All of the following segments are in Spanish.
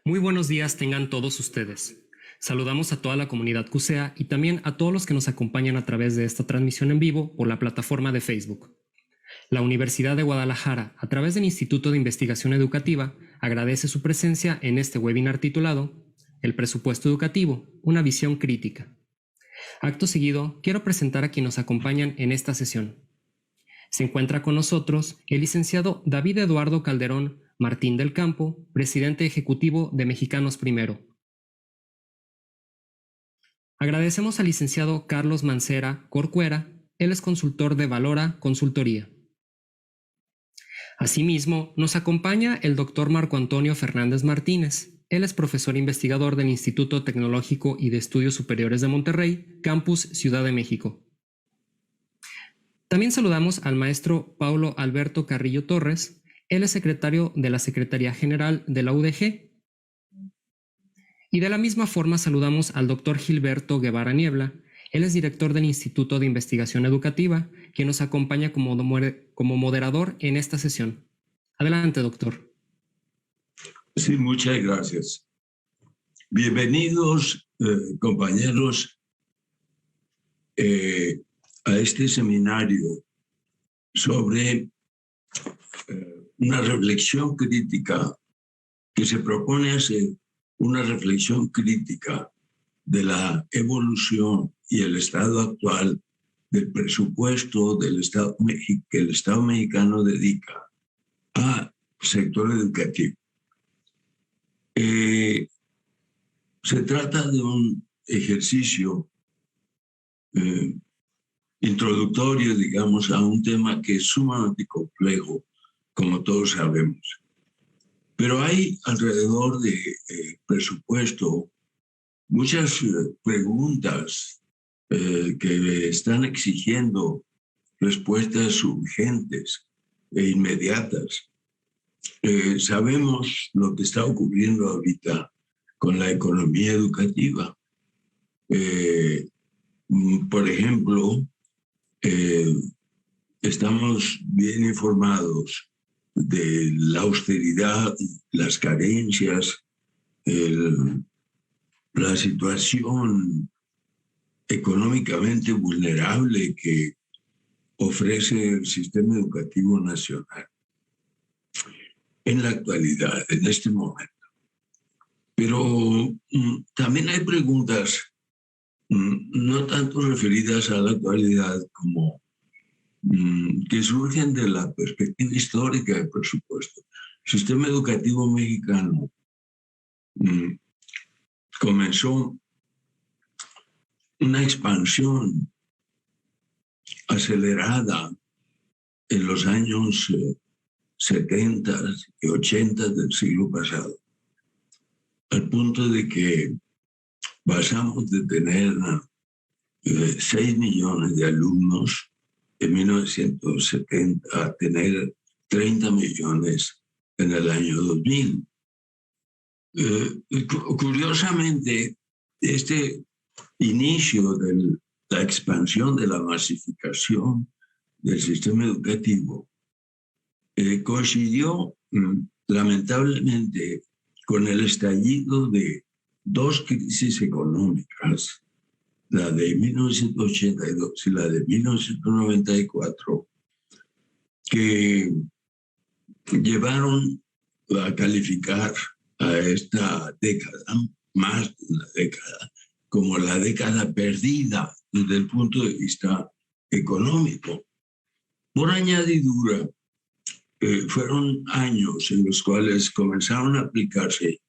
Muy buenos días tengan todos ustedes. Saludamos a toda la comunidad CUSEA y también a todos los que nos acompañan a través de esta transmisión en vivo por la plataforma de Facebook. La Universidad de Guadalajara, a través del Instituto de Investigación Educativa, agradece su presencia en este webinar titulado El presupuesto educativo, una visión crítica. Acto seguido, quiero presentar a quienes nos acompañan en esta sesión. Se encuentra con nosotros el licenciado David Eduardo Calderón Martín del Campo, presidente ejecutivo de Mexicanos Primero. Agradecemos al licenciado Carlos Mancera Corcuera, él es consultor de Valora Consultoría. Asimismo, nos acompaña el doctor Marco Antonio Fernández Martínez. Él es profesor investigador del Instituto Tecnológico y de Estudios Superiores de Monterrey, Campus Ciudad de México. También saludamos al maestro Paulo Alberto Carrillo Torres. Él es secretario de la Secretaría General de la UDG. Y de la misma forma saludamos al doctor Gilberto Guevara Niebla. Él es director del Instituto de Investigación Educativa, quien nos acompaña como moderador en esta sesión. Adelante, doctor. Sí, muchas gracias. Bienvenidos, compañeros, a este seminario sobre una reflexión crítica que se propone hacer una reflexión crítica de la evolución y el estado actual del presupuesto del Estado, que el Estado mexicano dedica al sector educativo. Se trata de un ejercicio introductorio, digamos, a un tema que es sumamente complejo, como todos sabemos. Pero hay alrededor del presupuesto muchas preguntas que están exigiendo respuestas urgentes e inmediatas. Sabemos lo que está ocurriendo ahorita con la economía educativa. Por ejemplo, estamos bien informados de la austeridad, las carencias, la situación económicamente vulnerable que ofrece el sistema educativo nacional en la actualidad, en este momento. Pero también hay preguntas no tanto referidas a la actualidad como que surgen de la perspectiva histórica del presupuesto. El sistema educativo mexicano comenzó una expansión acelerada en los años 70 y 80 del siglo pasado, al punto de que pasamos de tener 6 millones de alumnos en 1970 a tener 30 millones en el año 2000. Curiosamente, este inicio de la expansión de la masificación del sistema educativo coincidió lamentablemente con el estallido de dos crisis económicas, la de 1982 y la de 1994, que llevaron a calificar a esta década, más de una década, como la década perdida desde el punto de vista económico. Por añadidura, fueron años en los cuales comenzaron a aplicarse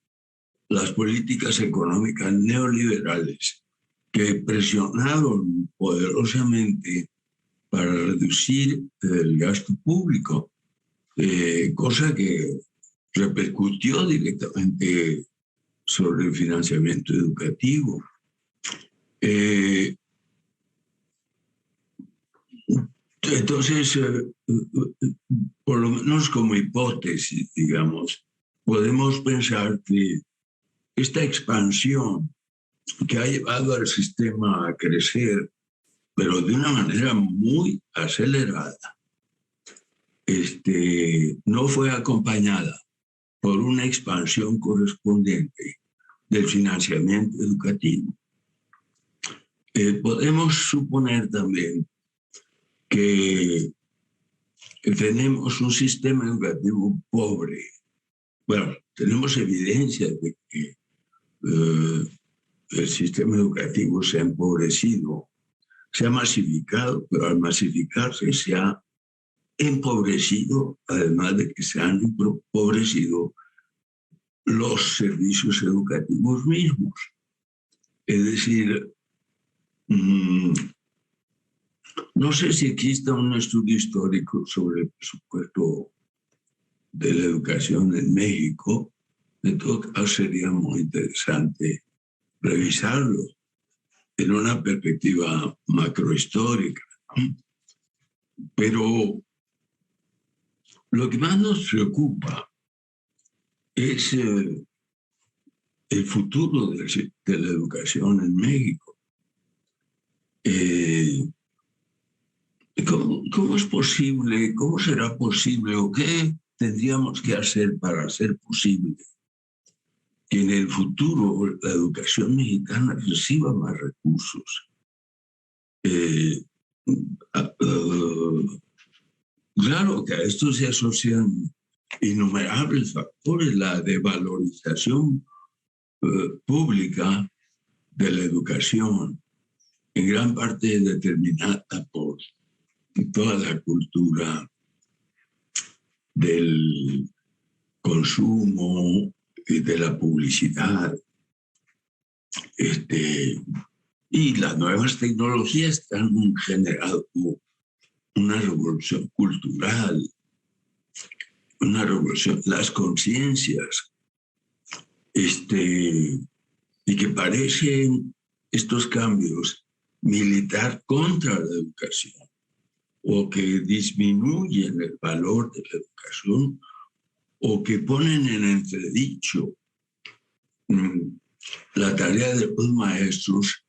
las políticas económicas neoliberales que presionaron poderosamente para reducir el gasto público, cosa que repercutió directamente sobre el financiamiento educativo. Entonces, por lo menos como hipótesis, digamos, podemos pensar que esta expansión que ha llevado al sistema a crecer, pero de una manera muy acelerada, no fue acompañada por una expansión correspondiente del financiamiento educativo. Podemos suponer también que tenemos un sistema educativo pobre. Bueno, tenemos evidencia de que el sistema educativo se ha empobrecido, se ha masificado, pero al masificarse se ha empobrecido, además de que se han empobrecido los servicios educativos mismos. Es decir, no sé si exista un estudio histórico sobre el presupuesto de la educación en México. En todo caso, sería muy interesante revisarlo en una perspectiva macrohistórica. Pero lo que más nos preocupa es el futuro de la educación en México. ¿Cómo es posible, cómo será posible o qué tendríamos que hacer para hacer posible que en el futuro la educación mexicana reciba más recursos? Claro que a esto se asocian innumerables factores, la devalorización pública de la educación, en gran parte determinada por toda la cultura del consumo y de la publicidad. Y las nuevas tecnologías han generado una revolución cultural, una revolución, las conciencias, y que parecen estos cambios militar contra la educación, o que disminuyen el valor de la educación, o que ponen en entredicho la tarea de los maestros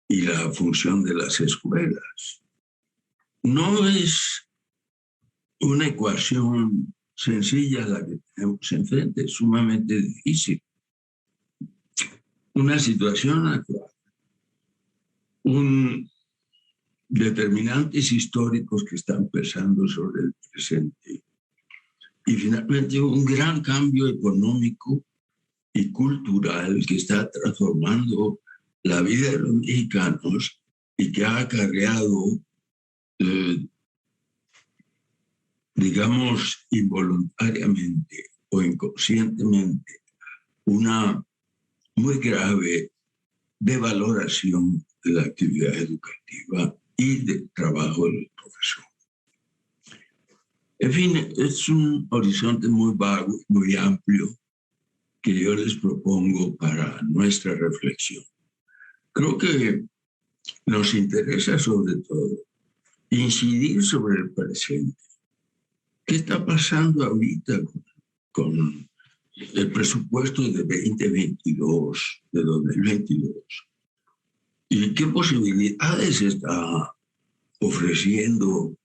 y la función de las escuelas. No es una ecuación sencilla la que tenemos enfrente, es sumamente difícil. Una situación actual, determinantes históricos que están pesando sobre el presente y finalmente un gran cambio económico y cultural que está transformando la vida de los mexicanos y que ha acarreado, digamos, involuntariamente o inconscientemente, una muy grave devaloración de la actividad educativa y del trabajo del profesor. En fin, es un horizonte muy vago, muy amplio, que yo les propongo para nuestra reflexión. Creo que nos interesa sobre todo incidir sobre el presente. ¿Qué está pasando ahorita con el presupuesto de 2022, de 2022? ¿Y qué posibilidades está ofreciendo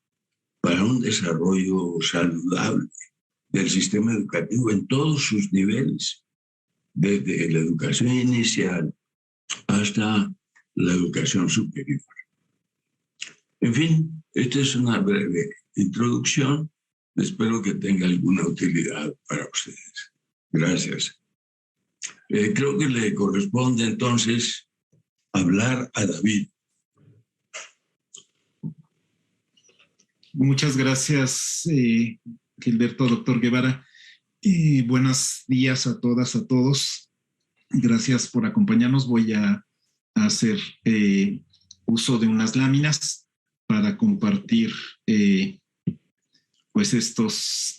para un desarrollo saludable del sistema educativo en todos sus niveles, desde la educación inicial hasta la educación superior? En fin, esta es una breve introducción. Espero que tenga alguna utilidad para ustedes. Gracias. Creo que le corresponde entonces hablar a David. Muchas gracias, Gilberto, doctor Guevara. Buenos días a todas, a todos. Gracias por acompañarnos. Voy a hacer uso de unas láminas para compartir pues estas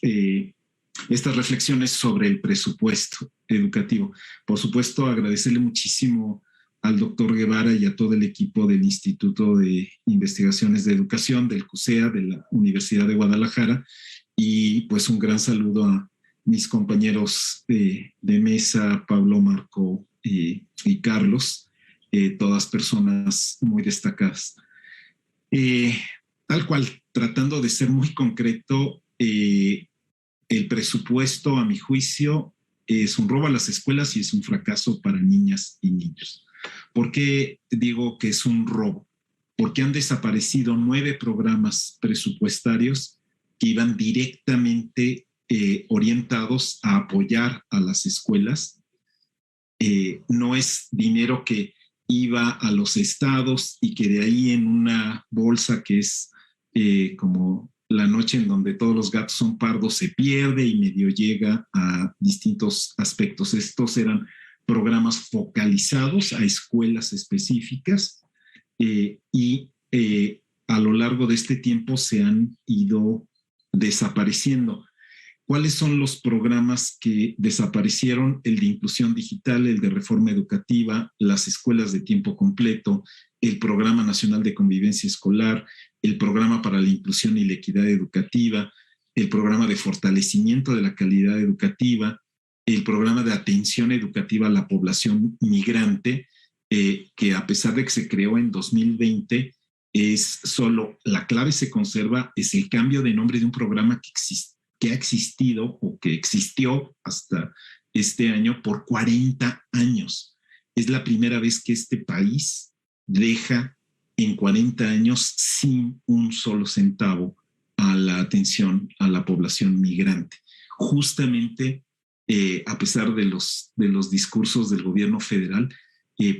reflexiones sobre el presupuesto educativo. Por supuesto, agradecerle muchísimo al doctor Guevara y a todo el equipo del Instituto de Investigaciones de Educación, del CUSEA, de la Universidad de Guadalajara, y pues un gran saludo a mis compañeros de mesa, Pablo, Marco y Carlos, todas personas muy destacadas. Tal cual, tratando de ser muy concreto, el presupuesto, a mi juicio, es un robo a las escuelas y es un fracaso para niñas y niños. ¿Por qué digo que es un robo? Porque han desaparecido 9 programas presupuestarios que iban directamente orientados a apoyar a las escuelas. No es dinero que iba a los estados y que de ahí en una bolsa que es como la noche en donde todos los gatos son pardos se pierde y medio llega a distintos aspectos. Estos eran programas focalizados a escuelas específicas y a lo largo de este tiempo se han ido desapareciendo. ¿Cuáles son los programas que desaparecieron? El de inclusión digital, el de reforma educativa, las escuelas de tiempo completo, el Programa Nacional de Convivencia Escolar, el Programa para la Inclusión y la Equidad Educativa, el Programa de Fortalecimiento de la Calidad Educativa, el Programa de Atención Educativa a la Población Migrante, que a pesar de que se creó en 2020, es solo, la clave se conserva, es el cambio de nombre de un programa que ha existido o que existió hasta este año por 40 años. Es la primera vez que este país deja en 40 años sin un solo centavo a la atención a la población migrante. Justamente, a pesar de los discursos del gobierno federal,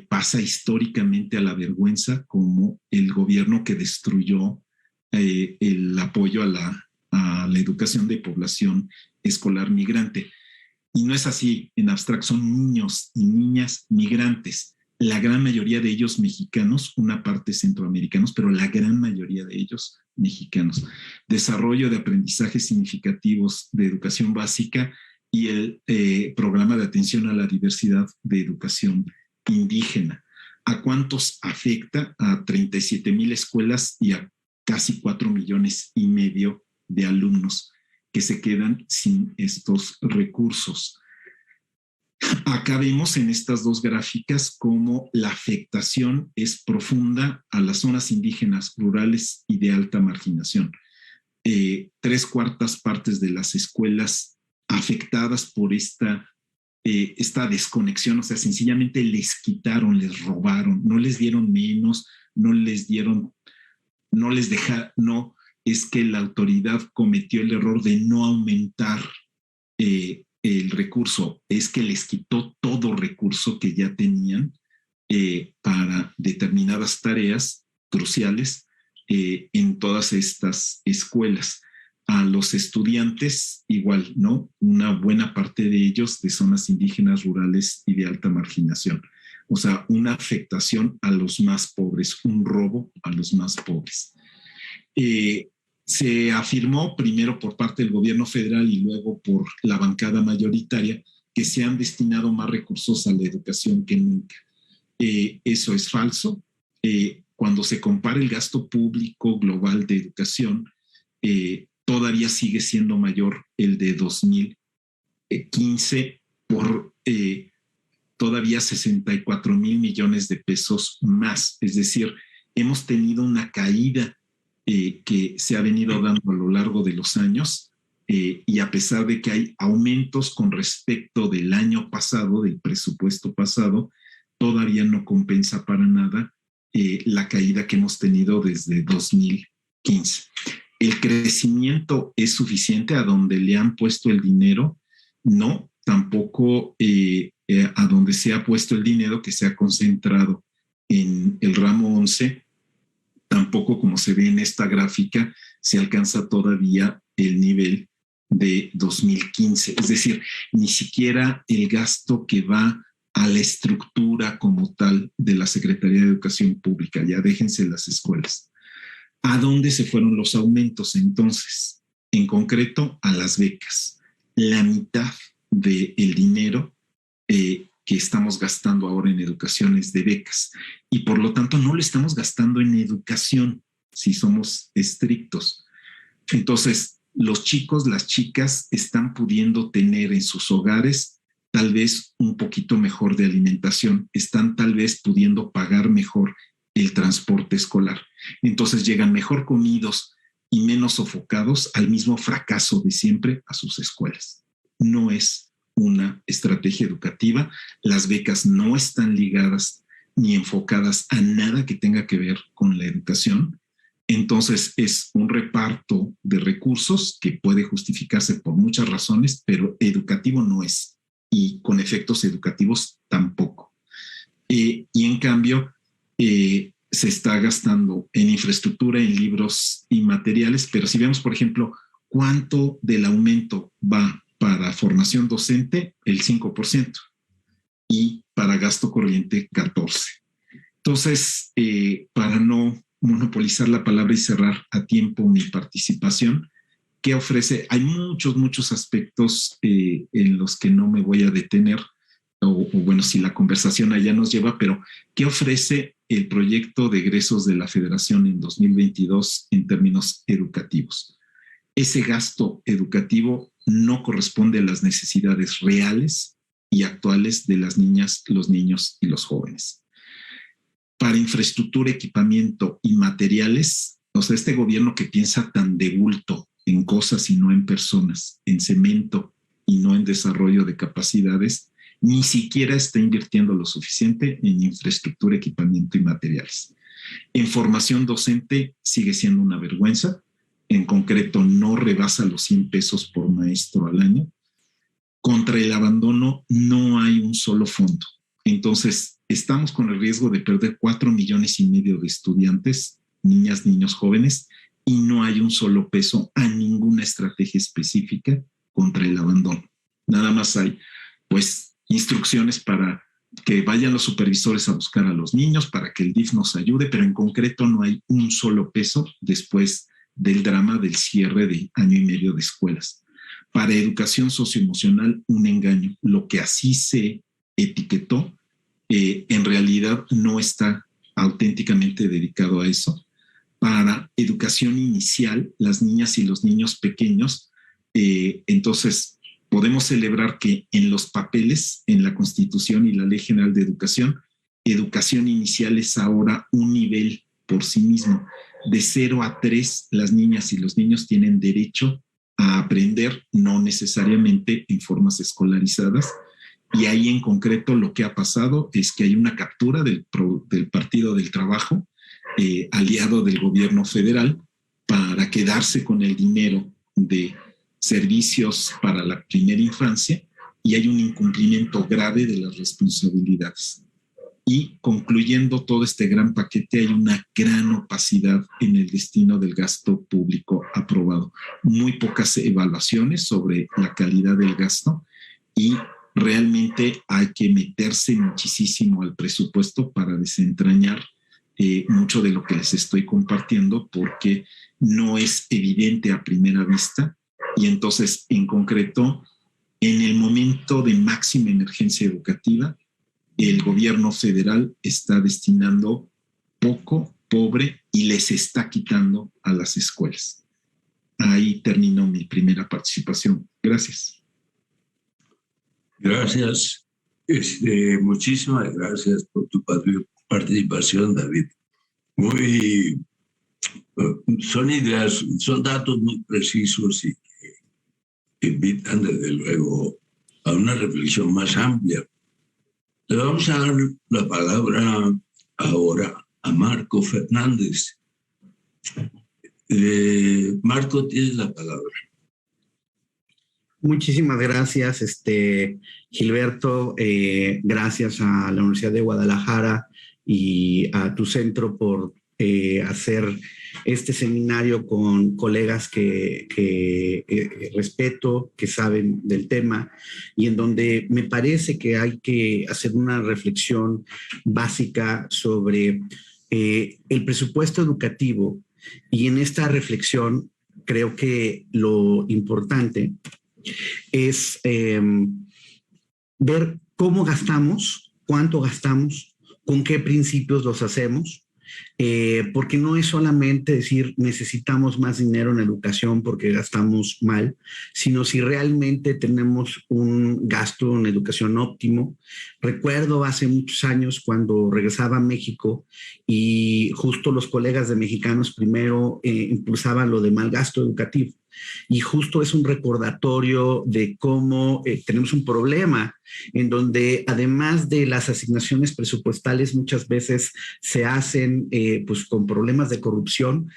pasa históricamente a la vergüenza como el gobierno que destruyó el apoyo a la educación de población escolar migrante. Y no es así en abstracto, son niños y niñas migrantes, la gran mayoría de ellos mexicanos, una parte centroamericanos, pero la gran mayoría de ellos mexicanos. Desarrollo de aprendizajes significativos de educación básica y el programa de atención a la diversidad de educación indígena. ¿A cuántos afecta? A 37,000 escuelas y a casi 4,5 millones de alumnos que se quedan sin estos recursos. Acá vemos en estas dos gráficas cómo la afectación es profunda a las zonas indígenas, rurales y de alta marginación. 3/4 partes de las escuelas afectadas por esta desconexión, o sea, sencillamente les quitaron, les robaron, no les dieron menos, es que la autoridad cometió el error de no aumentar el recurso, es que les quitó todo recurso que ya tenían para determinadas tareas cruciales en todas estas escuelas. A los estudiantes igual, ¿no? Una buena parte de ellos de zonas indígenas, rurales y de alta marginación. O sea, una afectación a los más pobres, un robo a los más pobres. Se afirmó primero por parte del gobierno federal y luego por la bancada mayoritaria que se han destinado más recursos a la educación que nunca. Eso es falso. Cuando se compara el gasto público global de educación, todavía sigue siendo mayor el de 2015 por todavía 64,000 millones de pesos más. Es decir, hemos tenido una caída que se ha venido dando a lo largo de los años y a pesar de que hay aumentos con respecto del año pasado, del presupuesto pasado, todavía no compensa para nada la caída que hemos tenido desde 2015. ¿El crecimiento es suficiente a donde le han puesto el dinero? No, tampoco a donde se ha puesto el dinero que se ha concentrado en el ramo 11, tampoco, como se ve en esta gráfica, se alcanza todavía el nivel de 2015. Es decir, ni siquiera el gasto que va a la estructura como tal de la Secretaría de Educación Pública, ya déjense las escuelas. ¿A dónde se fueron los aumentos entonces? En concreto, a las becas. La mitad del dinero que estamos gastando ahora en educación es de becas y por lo tanto no lo estamos gastando en educación si somos estrictos. Entonces, los chicos, las chicas están pudiendo tener en sus hogares tal vez un poquito mejor de alimentación, están tal vez pudiendo pagar mejor el transporte escolar. Entonces llegan mejor comidos y menos sofocados al mismo fracaso de siempre a sus escuelas. No es una estrategia educativa. Las becas no están ligadas ni enfocadas a nada que tenga que ver con la educación. Entonces es un reparto de recursos que puede justificarse por muchas razones, pero educativo no es, y con efectos educativos tampoco. Y en cambio, se está gastando en infraestructura, en libros y materiales, pero si vemos, por ejemplo, cuánto del aumento va para formación docente, el 5%, y para gasto corriente, 14%. Entonces, para no monopolizar la palabra y cerrar a tiempo mi participación, ¿qué ofrece? Hay muchos aspectos en los que no me voy a detener, o bueno, si la conversación allá nos lleva, pero ¿qué ofrece el proyecto de egresos de la Federación en 2022 en términos educativos? Ese gasto educativo no corresponde a las necesidades reales y actuales de las niñas, los niños y los jóvenes. Para infraestructura, equipamiento y materiales, o sea, este gobierno que piensa tan de bulto en cosas y no en personas, en cemento y no en desarrollo de capacidades, ni siquiera está invirtiendo lo suficiente en infraestructura, equipamiento y materiales. En formación docente sigue siendo una vergüenza. En concreto, no rebasa los 100 pesos por maestro al año. Contra el abandono no hay un solo fondo. Entonces, estamos con el riesgo de perder 4,5 millones de estudiantes, niñas, niños, jóvenes, y no hay un solo peso a ninguna estrategia específica contra el abandono. Nada más hay, pues, instrucciones para que vayan los supervisores a buscar a los niños, para que el DIF nos ayude, pero en concreto no hay un solo peso después del drama del cierre de 1,5 años de escuelas. Para educación socioemocional, un engaño. Lo que así se etiquetó, en realidad no está auténticamente dedicado a eso. Para educación inicial, las niñas y los niños pequeños, entonces podemos celebrar que en los papeles, en la Constitución y la Ley General de educación inicial es ahora un nivel por sí mismo. De 0 a 3, las niñas y los niños tienen derecho a aprender, no necesariamente en formas escolarizadas. Y ahí en concreto lo que ha pasado es que hay una captura del Partido del Trabajo, aliado del gobierno federal, para quedarse con el dinero de servicios para la primera infancia, y hay un incumplimiento grave de las responsabilidades. Y concluyendo todo este gran paquete, hay una gran opacidad en el destino del gasto público aprobado. Muy pocas evaluaciones sobre la calidad del gasto, y realmente hay que meterse muchísimo al presupuesto para desentrañar mucho de lo que les estoy compartiendo, porque no es evidente a primera vista. Y entonces, en concreto, en el momento de máxima emergencia educativa, el gobierno federal está destinando poco, pobre, y les está quitando a las escuelas. Ahí terminó mi primera participación. Gracias. Gracias. Muchísimas gracias por tu participación, David. Son ideas, son datos muy precisos y que invitan desde luego a una reflexión más amplia. Le vamos a dar la palabra ahora a Marco Fernández. Marco, tienes la palabra. Muchísimas gracias, Gilberto. Gracias a la Universidad de Guadalajara y a tu centro por hacer este seminario con colegas que respeto, que saben del tema, y en donde me parece que hay que hacer una reflexión básica sobre el presupuesto educativo. Y en esta reflexión creo que lo importante es ver cómo gastamos, cuánto gastamos, con qué principios los hacemos, porque no es solamente decir necesitamos más dinero en educación porque gastamos mal, sino si realmente tenemos un gasto en educación óptimo. Recuerdo hace muchos años cuando regresaba a México y justo los colegas de Mexicanos Primero impulsaban lo de mal gasto educativo. Y justo es un recordatorio de cómo tenemos un problema en donde además de las asignaciones presupuestales muchas veces se hacen pues con problemas de corrupción,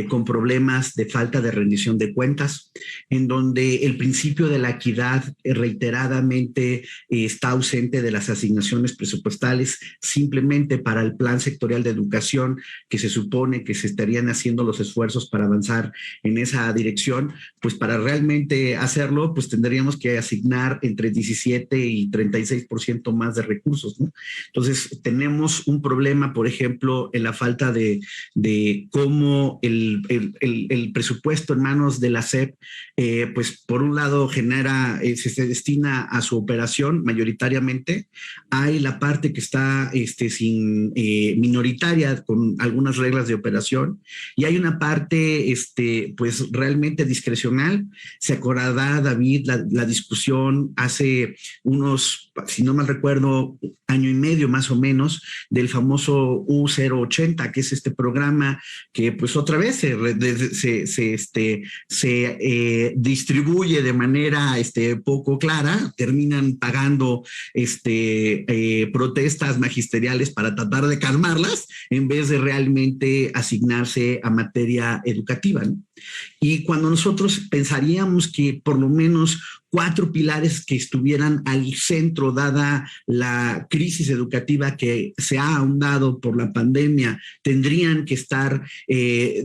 con problemas de falta de rendición de cuentas, en donde el principio de la equidad reiteradamente está ausente de las asignaciones presupuestales simplemente para el plan sectorial de educación, que se supone que se estarían haciendo los esfuerzos para avanzar en esa dirección. Pues para realmente hacerlo, pues tendríamos que asignar entre 17 y 36% más de recursos, ¿no? Entonces, tenemos un problema, por ejemplo, en la falta de cómo el presupuesto en manos de la SEP, pues por un lado genera, se destina a su operación mayoritariamente. Hay la parte que está minoritaria con algunas reglas de operación y hay una parte pues realmente discrecional. Se acordará, David, la discusión hace unos, si no mal recuerdo, año y medio más o menos, del famoso U080, que es este programa que pues otra vez se distribuye de manera poco clara, terminan pagando protestas magisteriales para tratar de calmarlas en vez de realmente asignarse a materia educativa, ¿no? Y cuando nosotros pensaríamos que por lo menos 4 pilares que estuvieran al centro, dada la crisis educativa que se ha ahondado por la pandemia, tendrían que estar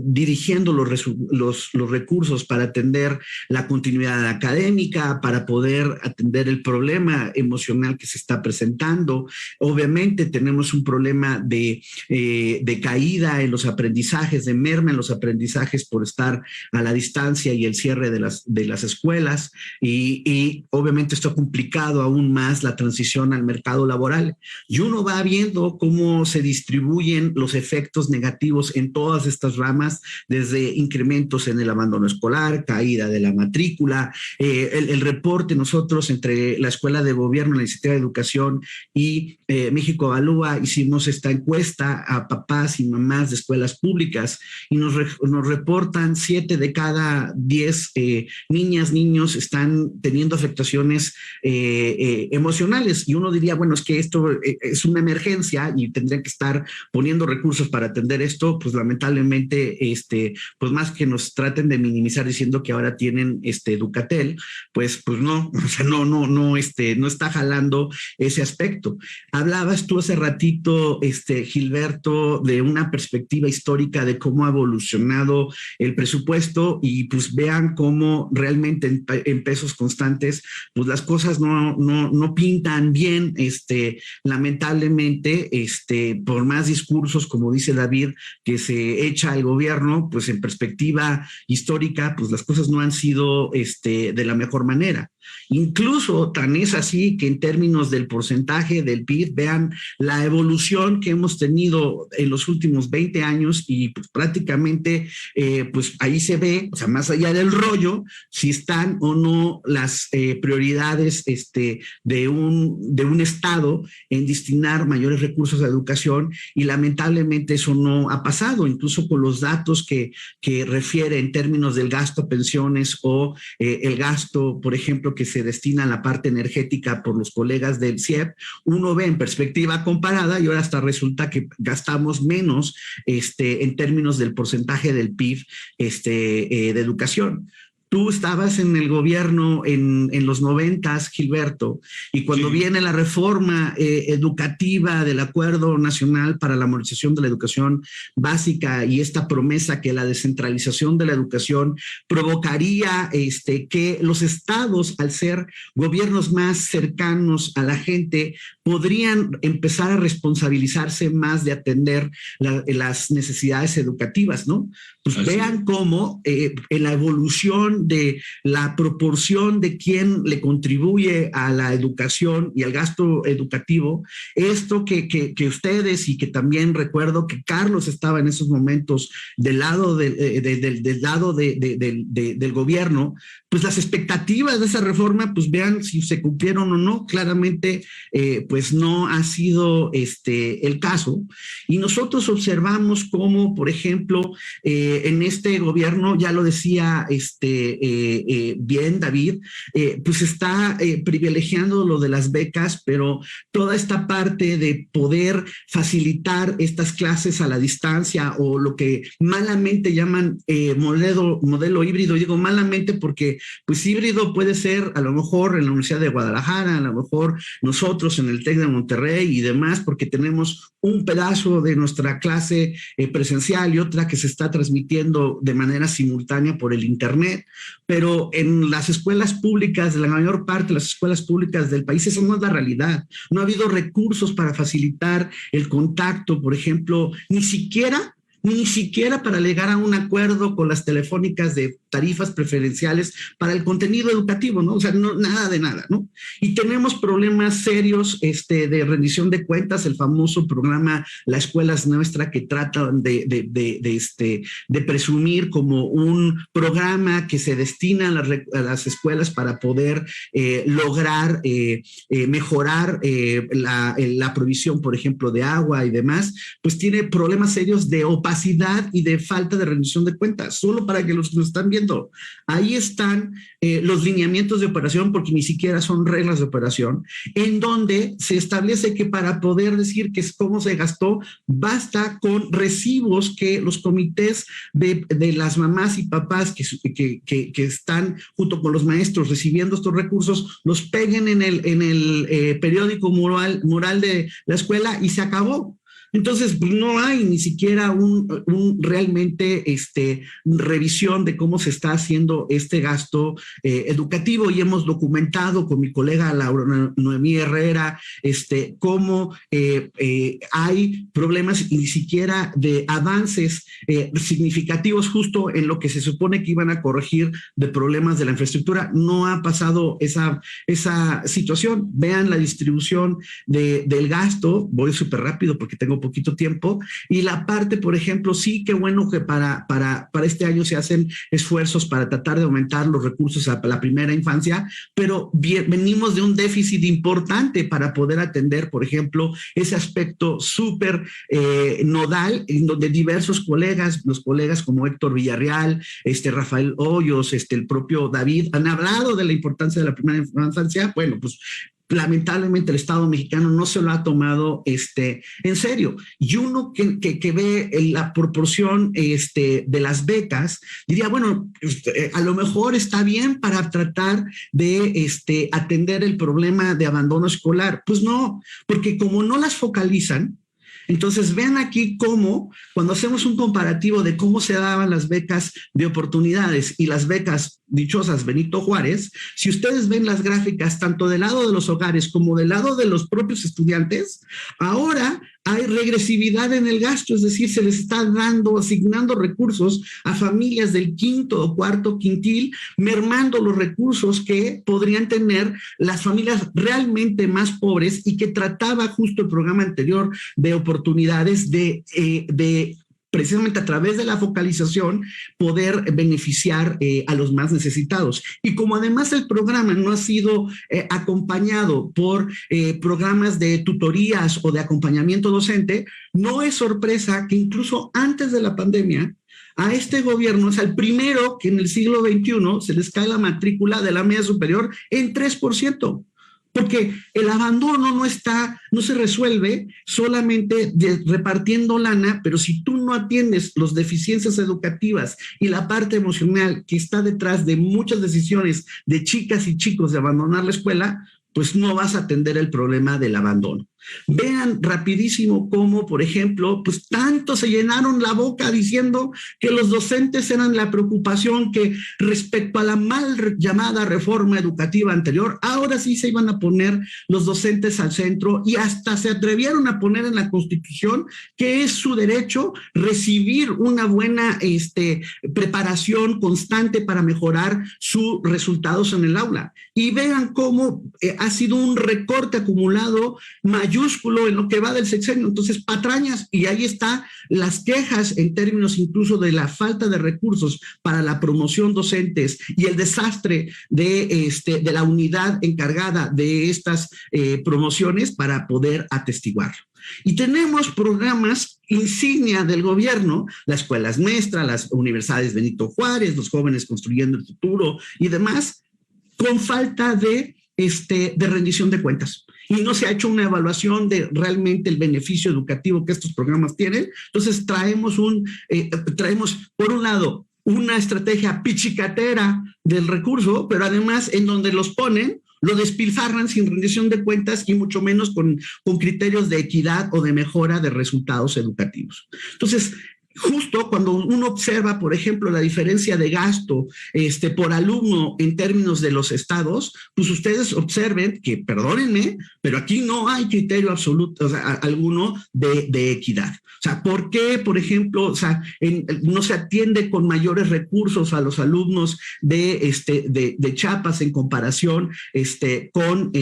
dirigiendo los recursos para atender la continuidad académica, para poder atender el problema emocional que se está presentando. Obviamente tenemos un problema de caída en los aprendizajes, de merma en los aprendizajes por estar a la distancia y el cierre de las escuelas, y obviamente esto ha complicado aún más la transición al mercado laboral. Y uno va viendo cómo se distribuyen los efectos negativos en todas estas ramas, desde incrementos en el abandono escolar, caída de la matrícula, el reporte nosotros entre la Escuela de Gobierno, la Iniciativa de Educación y México Evalúa, hicimos esta encuesta a papás y mamás de escuelas públicas y nos reportan 7 de cada 10 niñas, niños están teniendo afectaciones emocionales, y uno diría, bueno, es que esto es una emergencia y tendrían que estar poniendo recursos para atender esto. Pues lamentablemente, pues más que nos traten de minimizar diciendo que ahora tienen Educatel, pues no, o sea, no está jalando ese aspecto. Hablabas tú hace ratito, Gilberto, de una perspectiva histórica de cómo ha evolucionado el presupuesto, y pues vean cómo realmente en pesos constantes, pues las cosas no pintan bien, lamentablemente, por más discursos, como dice David, que se echa al gobierno, pues en perspectiva histórica, pues las cosas no han sido de la mejor manera. Incluso tan es así que en términos del porcentaje del PIB, vean la evolución que hemos tenido en los últimos 20 años y pues prácticamente pues ahí se ve, o sea, más allá del rollo, si están o no las prioridades de un Estado en destinar mayores recursos a educación, y lamentablemente eso no ha pasado, incluso con los datos que refiere en términos del gasto a pensiones o el gasto, por ejemplo, que se destina a la parte energética por los colegas del CIEP, uno ve en perspectiva comparada y ahora hasta resulta que gastamos menos en términos del porcentaje del PIB de educación. Tú estabas en el gobierno en los 90s, Gilberto, y cuando Sí. viene la reforma educativa del Acuerdo Nacional para la Modernización de la Educación Básica y esta promesa que la descentralización de la educación provocaría que los estados, al ser gobiernos más cercanos a la gente, podrían empezar a responsabilizarse más de atender las necesidades educativas, ¿no? Pues Así vean cómo en la evolución función de la proporción de quién le contribuye a la educación y al gasto educativo, esto que ustedes, y que también recuerdo que Carlos estaba en esos momentos del lado del gobierno, pues las expectativas de esa reforma, pues vean si se cumplieron o no. Claramente, pues no ha sido el caso. Y nosotros observamos cómo, por ejemplo, en este gobierno, ya lo decía bien David, pues está privilegiando lo de las becas, pero toda esta parte de poder facilitar estas clases a la distancia, o lo que malamente llaman modelo híbrido. Digo malamente porque pues híbrido puede ser a lo mejor en la Universidad de Guadalajara, a lo mejor nosotros en el TEC de Monterrey y demás, porque tenemos un pedazo de nuestra clase presencial y otra que se está transmitiendo de manera simultánea por el internet, pero en las escuelas públicas, la mayor parte de las escuelas públicas del país, esa no es la realidad. No ha habido recursos para facilitar el contacto, por ejemplo, ni siquiera para llegar a un acuerdo con las telefónicas de tarifas preferenciales para el contenido educativo, ¿no? O sea, no, nada de nada, ¿no? Y tenemos problemas serios de rendición de cuentas, el famoso programa La Escuela es Nuestra, que tratan de presumir como un programa que se destina a las escuelas para poder lograr mejorar la provisión, por ejemplo, de agua y demás, pues tiene problemas serios de opacidad y de falta de rendición de cuentas. Solo para que los que nos están viendo, ahí están los lineamientos de operación, porque ni siquiera son reglas de operación, en donde se establece que para poder decir que es cómo se gastó, basta con recibos que los comités de las mamás y papás que están junto con los maestros recibiendo estos recursos, los peguen en el periódico mural de la escuela y se acabó. Entonces, no hay ni siquiera realmente revisión de cómo se está haciendo este gasto educativo, y hemos documentado con mi colega Laura Noemí Herrera cómo hay problemas y ni siquiera de avances significativos justo en lo que se supone que iban a corregir de problemas de la infraestructura. No ha pasado esa situación. Vean la distribución del gasto. Voy súper rápido porque tengo poquito tiempo, y la parte, por ejemplo, sí, qué bueno que para este año se hacen esfuerzos para tratar de aumentar los recursos a la primera infancia, pero venimos de un déficit importante para poder atender, por ejemplo, ese aspecto súper nodal, en donde diversos colegas, los colegas como Héctor Villarreal, Rafael Hoyos, el propio David, han hablado de la importancia de la primera infancia. Bueno, pues lamentablemente el Estado mexicano no se lo ha tomado en serio. Y uno que ve la proporción de las becas, diría, bueno, a lo mejor está bien para tratar de atender el problema de abandono escolar. Pues no, porque como no las focalizan, entonces vean aquí cómo, cuando hacemos un comparativo de cómo se daban las becas de oportunidades y las becas dichosas Benito Juárez, si ustedes ven las gráficas tanto del lado de los hogares como del lado de los propios estudiantes, ahora hay regresividad en el gasto, es decir, se les está asignando recursos a familias del quinto o cuarto quintil, mermando los recursos que podrían tener las familias realmente más pobres, y que trataba justo el programa anterior de oportunidades de precisamente a través de la focalización poder beneficiar a los más necesitados. Y como además el programa no ha sido acompañado por programas de tutorías o de acompañamiento docente, no es sorpresa que incluso antes de la pandemia a este gobierno es el primero que en el siglo XXI se les cae la matrícula de la media superior en 3%. Porque el abandono no se resuelve solamente repartiendo lana, pero si tú no atiendes las deficiencias educativas y la parte emocional que está detrás de muchas decisiones de chicas y chicos de abandonar la escuela, pues no vas a atender el problema del abandono. Vean rapidísimo cómo, por ejemplo, pues tanto se llenaron la boca diciendo que los docentes eran la preocupación, que respecto a la mal llamada reforma educativa anterior, ahora sí se iban a poner los docentes al centro, y hasta se atrevieron a poner en la Constitución que es su derecho recibir una buena preparación constante para mejorar sus resultados en el aula. Y vean cómo ha sido un recorte acumulado mayúsculo en lo que va del sexenio. Entonces, patrañas, y ahí está las quejas en términos incluso de la falta de recursos para la promoción docentes y el desastre de la unidad encargada de estas promociones para poder atestiguarlo. Y tenemos programas insignia del gobierno, las escuelas maestras, las universidades Benito Juárez, los jóvenes construyendo el futuro y demás, con falta de rendición de cuentas. Y no se ha hecho una evaluación de realmente el beneficio educativo que estos programas tienen. Entonces traemos por un lado una estrategia pichicatera del recurso, pero además en donde los ponen, lo despilfarran sin rendición de cuentas y mucho menos con criterios de equidad o de mejora de resultados educativos. Entonces, justo cuando uno observa, por ejemplo, la diferencia de gasto por alumno en términos de los estados, pues ustedes observen que, perdónenme, pero aquí no hay criterio absoluto, o sea, alguno de equidad. O sea, ¿por qué, por ejemplo, o sea, no se atiende con mayores recursos a los alumnos de Chiapas en comparación con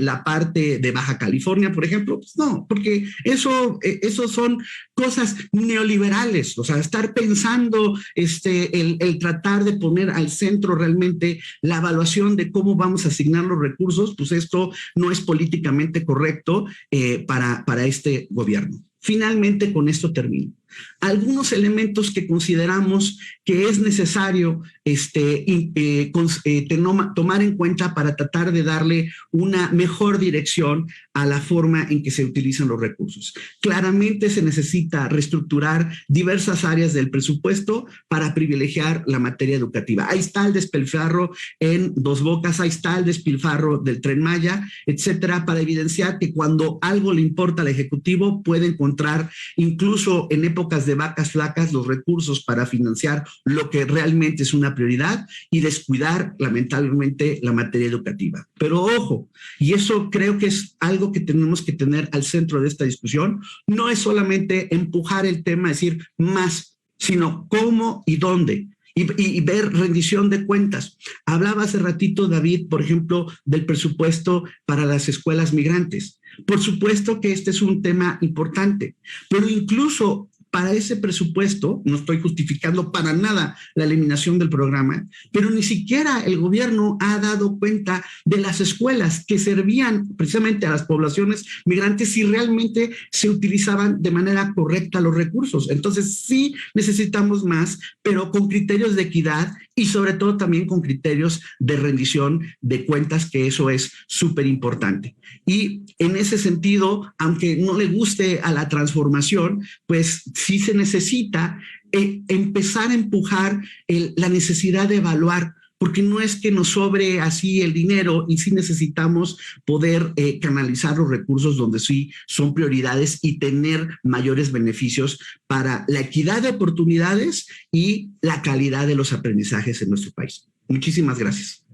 la parte de Baja California, por ejemplo? Pues no, porque eso son cosas neoliberales. O sea, estar pensando el tratar de poner al centro realmente la evaluación de cómo vamos a asignar los recursos, pues esto no es políticamente correcto para este gobierno. Finalmente, con esto termino. Algunos elementos que consideramos que es necesario tomar en cuenta para tratar de darle una mejor dirección a la forma en que se utilizan los recursos. Claramente se necesita reestructurar diversas áreas del presupuesto para privilegiar la materia educativa. Ahí está el despilfarro en Dos Bocas, ahí está el despilfarro del Tren Maya, etcétera, para evidenciar que cuando algo le importa al Ejecutivo puede encontrar incluso en épocas de vacas flacas los recursos para financiar lo que realmente es una prioridad y descuidar lamentablemente la materia educativa. Pero ojo, y eso creo que es algo que tenemos que tener al centro de esta discusión, no es solamente empujar el tema, decir más, sino cómo y dónde. Y ver rendición de cuentas. Hablaba hace ratito, David, por ejemplo, del presupuesto para las escuelas migrantes. Por supuesto que este es un tema importante, pero incluso para ese presupuesto, no estoy justificando para nada la eliminación del programa, pero ni siquiera el gobierno ha dado cuenta de las escuelas que servían precisamente a las poblaciones migrantes si realmente se utilizaban de manera correcta los recursos. Entonces sí necesitamos más, pero con criterios de equidad y sobre todo también con criterios de rendición de cuentas, que eso es súper importante. Y en ese sentido, aunque no le guste a la transformación, pues sí se necesita empezar a empujar la necesidad de evaluar, porque no es que nos sobre así el dinero, y sí necesitamos poder canalizar los recursos donde sí son prioridades y tener mayores beneficios para la equidad de oportunidades y la calidad de los aprendizajes en nuestro país. Muchísimas gracias.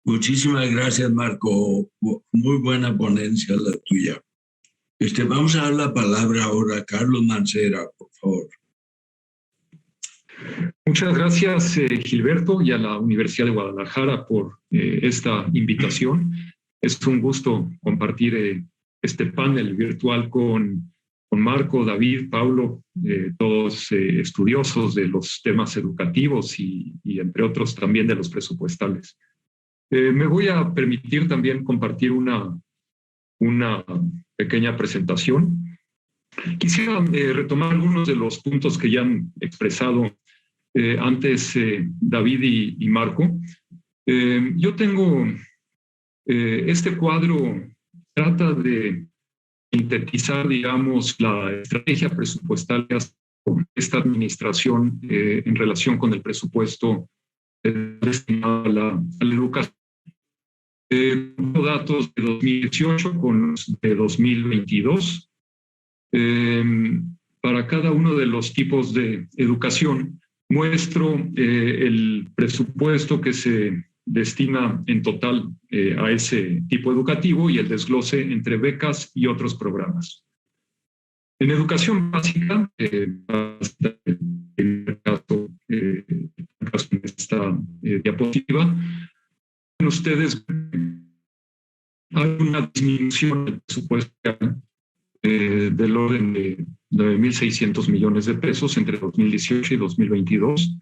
Muchísimas gracias, Marco. Muy buena ponencia la tuya. Vamos a dar la palabra ahora a Carlos Mancera, por favor. Muchas gracias, Gilberto, y a la Universidad de Guadalajara por esta invitación. Es un gusto compartir este panel virtual con Marco, David, Paulo, todos estudiosos de los temas educativos y entre otros también de los presupuestales. Me voy a permitir también compartir una pequeña presentación. Quisiera retomar algunos de los puntos que ya han expresado antes David y Marco. Yo tengo este cuadro, trata de sintetizar, digamos, la estrategia presupuestal de esta administración en relación con el presupuesto destinado a la educación. Datos de 2018 con los de 2022. Para cada uno de los tipos de educación, muestro el presupuesto que se destina en total a ese tipo educativo y el desglose entre becas y otros programas. En educación básica, en esta diapositiva, ustedes hay una disminución del presupuesto del orden de 9.600 millones de pesos entre 2018 y 2022.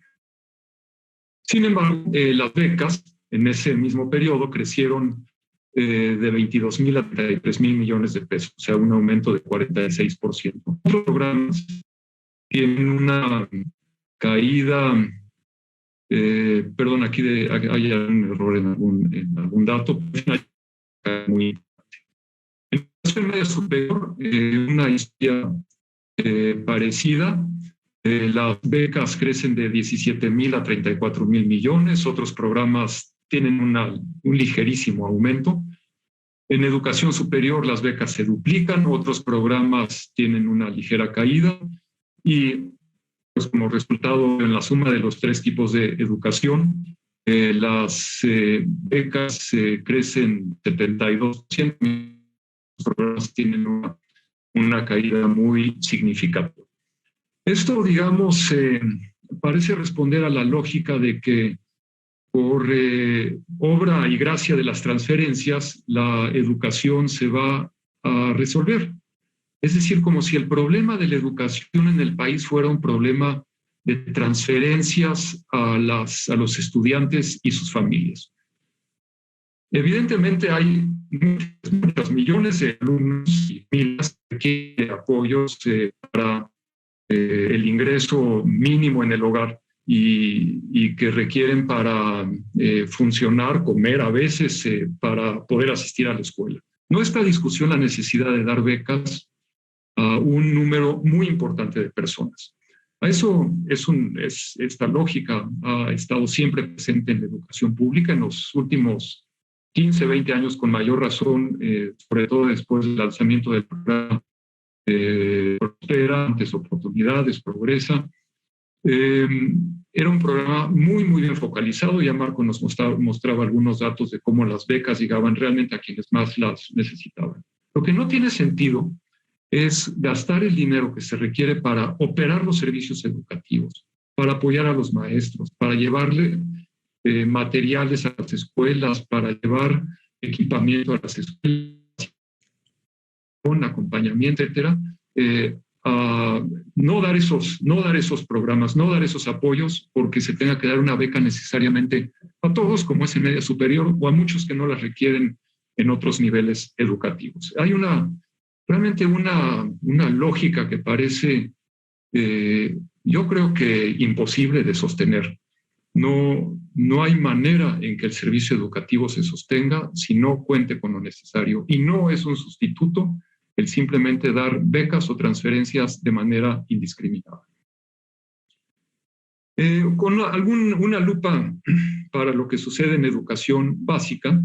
Sin embargo, las becas en ese mismo periodo crecieron de 22.000 a 33.000 millones de pesos, o sea, un aumento de 46%. Otros programas tienen una caída, perdón, aquí hay un error en algún dato, muy importante. En la educación media superior, una historia parecida. Las becas crecen de 17.000 a 34.000 millones, otros programas tienen un ligerísimo aumento. En educación superior las becas se duplican, otros programas tienen una ligera caída y pues, como resultado en la suma de los tres tipos de educación, las becas crecen 72%, los programas tienen una caída muy significativa. Esto, digamos, parece responder a la lógica de que por obra y gracia de las transferencias, la educación se va a resolver. Es decir, como si el problema de la educación en el país fuera un problema de transferencias a los estudiantes y sus familias. Evidentemente hay muchos millones de alumnos y miles de apoyos para el ingreso mínimo en el hogar y que requieren para funcionar, comer a veces, para poder asistir a la escuela. No está discusión la necesidad de dar becas a un número muy importante de personas. A eso esta lógica ha estado siempre presente en la educación pública en los últimos 15, 20 años con mayor razón, sobre todo después del lanzamiento del programa Prospera, antes Oportunidades, Progresa. Era un programa muy, muy bien focalizado. Ya Marco nos mostraba algunos datos de cómo las becas llegaban realmente a quienes más las necesitaban. Lo que no tiene sentido es gastar el dinero que se requiere para operar los servicios educativos, para apoyar a los maestros, para llevarle materiales a las escuelas, para llevar equipamiento a las escuelas, con acompañamiento, etcétera, no dar esos programas, no dar esos apoyos porque se tenga que dar una beca necesariamente a todos, como es en media superior, o a muchos que no las requieren en otros niveles educativos. Hay realmente una lógica que parece, yo creo que imposible de sostener. No hay manera en que el servicio educativo se sostenga si no cuente con lo necesario. Y no es un sustituto el simplemente dar becas o transferencias de manera indiscriminada. Con una lupa para lo que sucede en educación básica,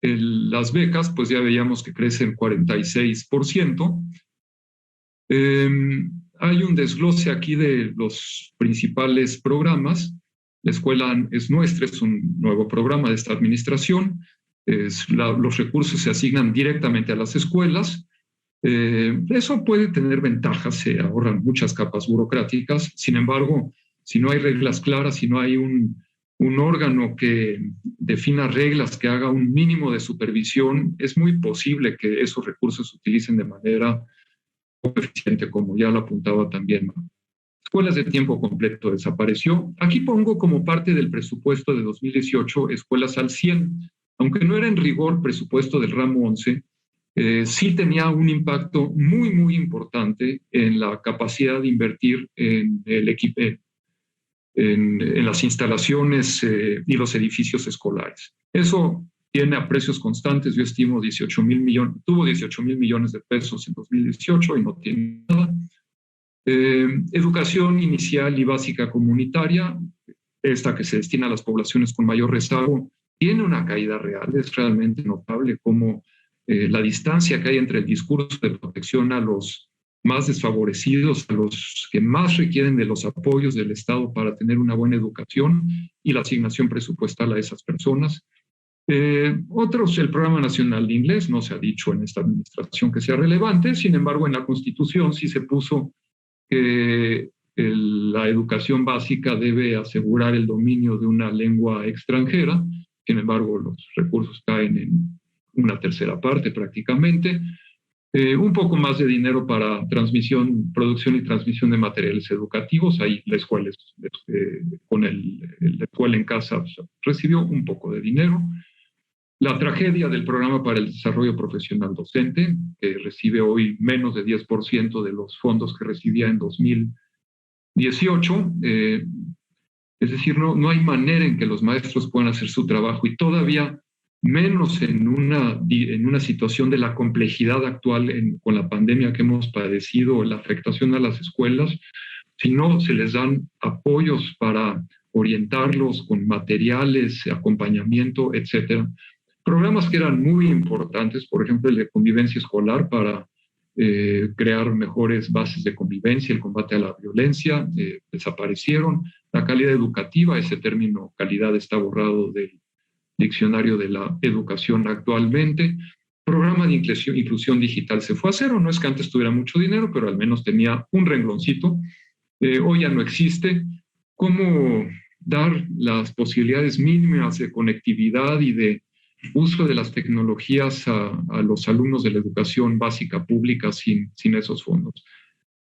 las becas, pues ya veíamos que crecen 46%. Hay un desglose aquí de los principales programas. La Escuela es Nuestra, es un nuevo programa de esta administración. Los recursos se asignan directamente a las escuelas. Eso puede tener ventajas, se ahorran muchas capas burocráticas. Sin embargo, si no hay reglas claras, si no hay un órgano que defina reglas, que haga un mínimo de supervisión, es muy posible que esos recursos se utilicen de manera poco eficiente, como ya lo apuntaba también. Escuelas de tiempo completo desapareció. Aquí pongo como parte del presupuesto de 2018 escuelas al 100, aunque no era en rigor presupuesto del ramo 11, sí tenía un impacto muy, muy importante en la capacidad de invertir en el equipo, en las instalaciones y los edificios escolares. Eso tiene a precios constantes, yo estimo 18,000 millones, tuvo 18,000 millones de pesos en 2018 y no tiene nada. Educación inicial y básica comunitaria, esta que se destina a las poblaciones con mayor rezago, tiene una caída real. Es realmente notable cómo la distancia que hay entre el discurso de protección a los más desfavorecidos, a los que más requieren de los apoyos del Estado para tener una buena educación y la asignación presupuestal a esas personas. El Programa Nacional de Inglés, no se ha dicho en esta administración que sea relevante, sin embargo en la Constitución sí se puso que la educación básica debe asegurar el dominio de una lengua extranjera, sin embargo los recursos caen en una tercera parte prácticamente. Un poco más de dinero para producción y transmisión de materiales educativos. Ahí la escuela, con la escuela en casa, recibió un poco de dinero. La tragedia del programa para el desarrollo profesional docente, que recibe hoy menos de 10% de los fondos que recibía en 2018. Es decir, no hay manera en que los maestros puedan hacer su trabajo, y todavía menos en una situación de la complejidad actual con la pandemia que hemos padecido, la afectación a las escuelas, si no se les dan apoyos para orientarlos con materiales, acompañamiento, etcétera. Programas que eran muy importantes, por ejemplo, el de convivencia escolar para crear mejores bases de convivencia, el combate a la violencia, desaparecieron. La calidad educativa, ese término calidad está borrado del diccionario de la educación actualmente. Programa de inclusión digital se fue a cero. No es que antes tuviera mucho dinero, pero al menos tenía un rengloncito. Hoy ya no existe. ¿Cómo dar las posibilidades mínimas de conectividad y de uso de las tecnologías a los alumnos de la educación básica pública sin esos fondos?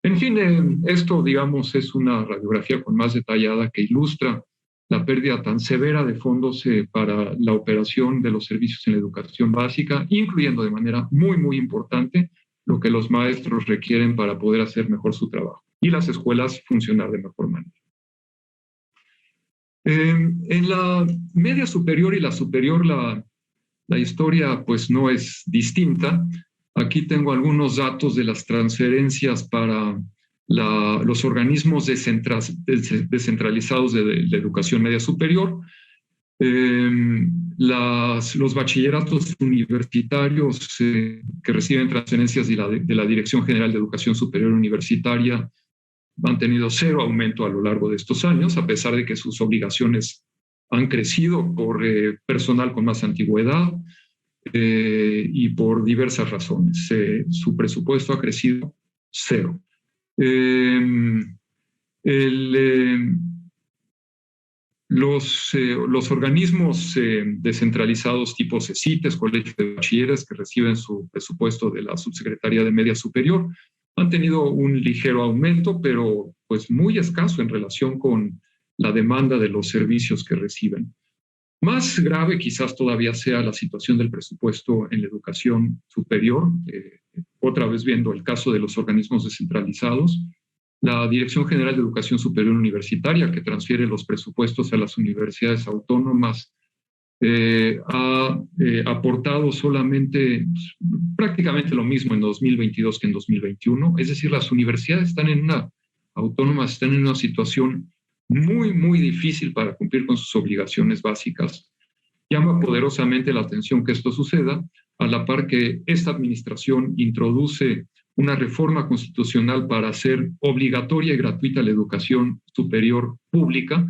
En fin, esto, digamos, es una radiografía con más detallada que ilustra la pérdida tan severa de fondos para la operación de los servicios en la educación básica, incluyendo de manera muy, muy importante lo que los maestros requieren para poder hacer mejor su trabajo y las escuelas funcionar de mejor manera. En la media superior y la superior, la historia pues no es distinta. Aquí tengo algunos datos de las transferencias para los organismos descentralizados de la educación media superior. Los bachilleratos universitarios que reciben transferencias de la Dirección General de Educación Superior Universitaria han tenido cero aumento a lo largo de estos años, a pesar de que sus obligaciones han crecido por personal con más antigüedad y por diversas razones. Su presupuesto ha crecido cero. Los organismos descentralizados tipo CECITES, colegios de bachilleres, que reciben su presupuesto de la Subsecretaría de Media Superior, han tenido un ligero aumento, pero pues muy escaso en relación con la demanda de los servicios que reciben. Más grave quizás todavía sea la situación del presupuesto en la educación superior. Otra vez viendo el caso de los organismos descentralizados, la Dirección General de Educación Superior Universitaria, que transfiere los presupuestos a las universidades autónomas, ha aportado solamente prácticamente lo mismo en 2022 que en 2021. Es decir, las universidades autónomas están en una situación muy, muy difícil para cumplir con sus obligaciones básicas. Llama poderosamente la atención que esto suceda a la par que esta administración introduce una reforma constitucional para hacer obligatoria y gratuita la educación superior pública.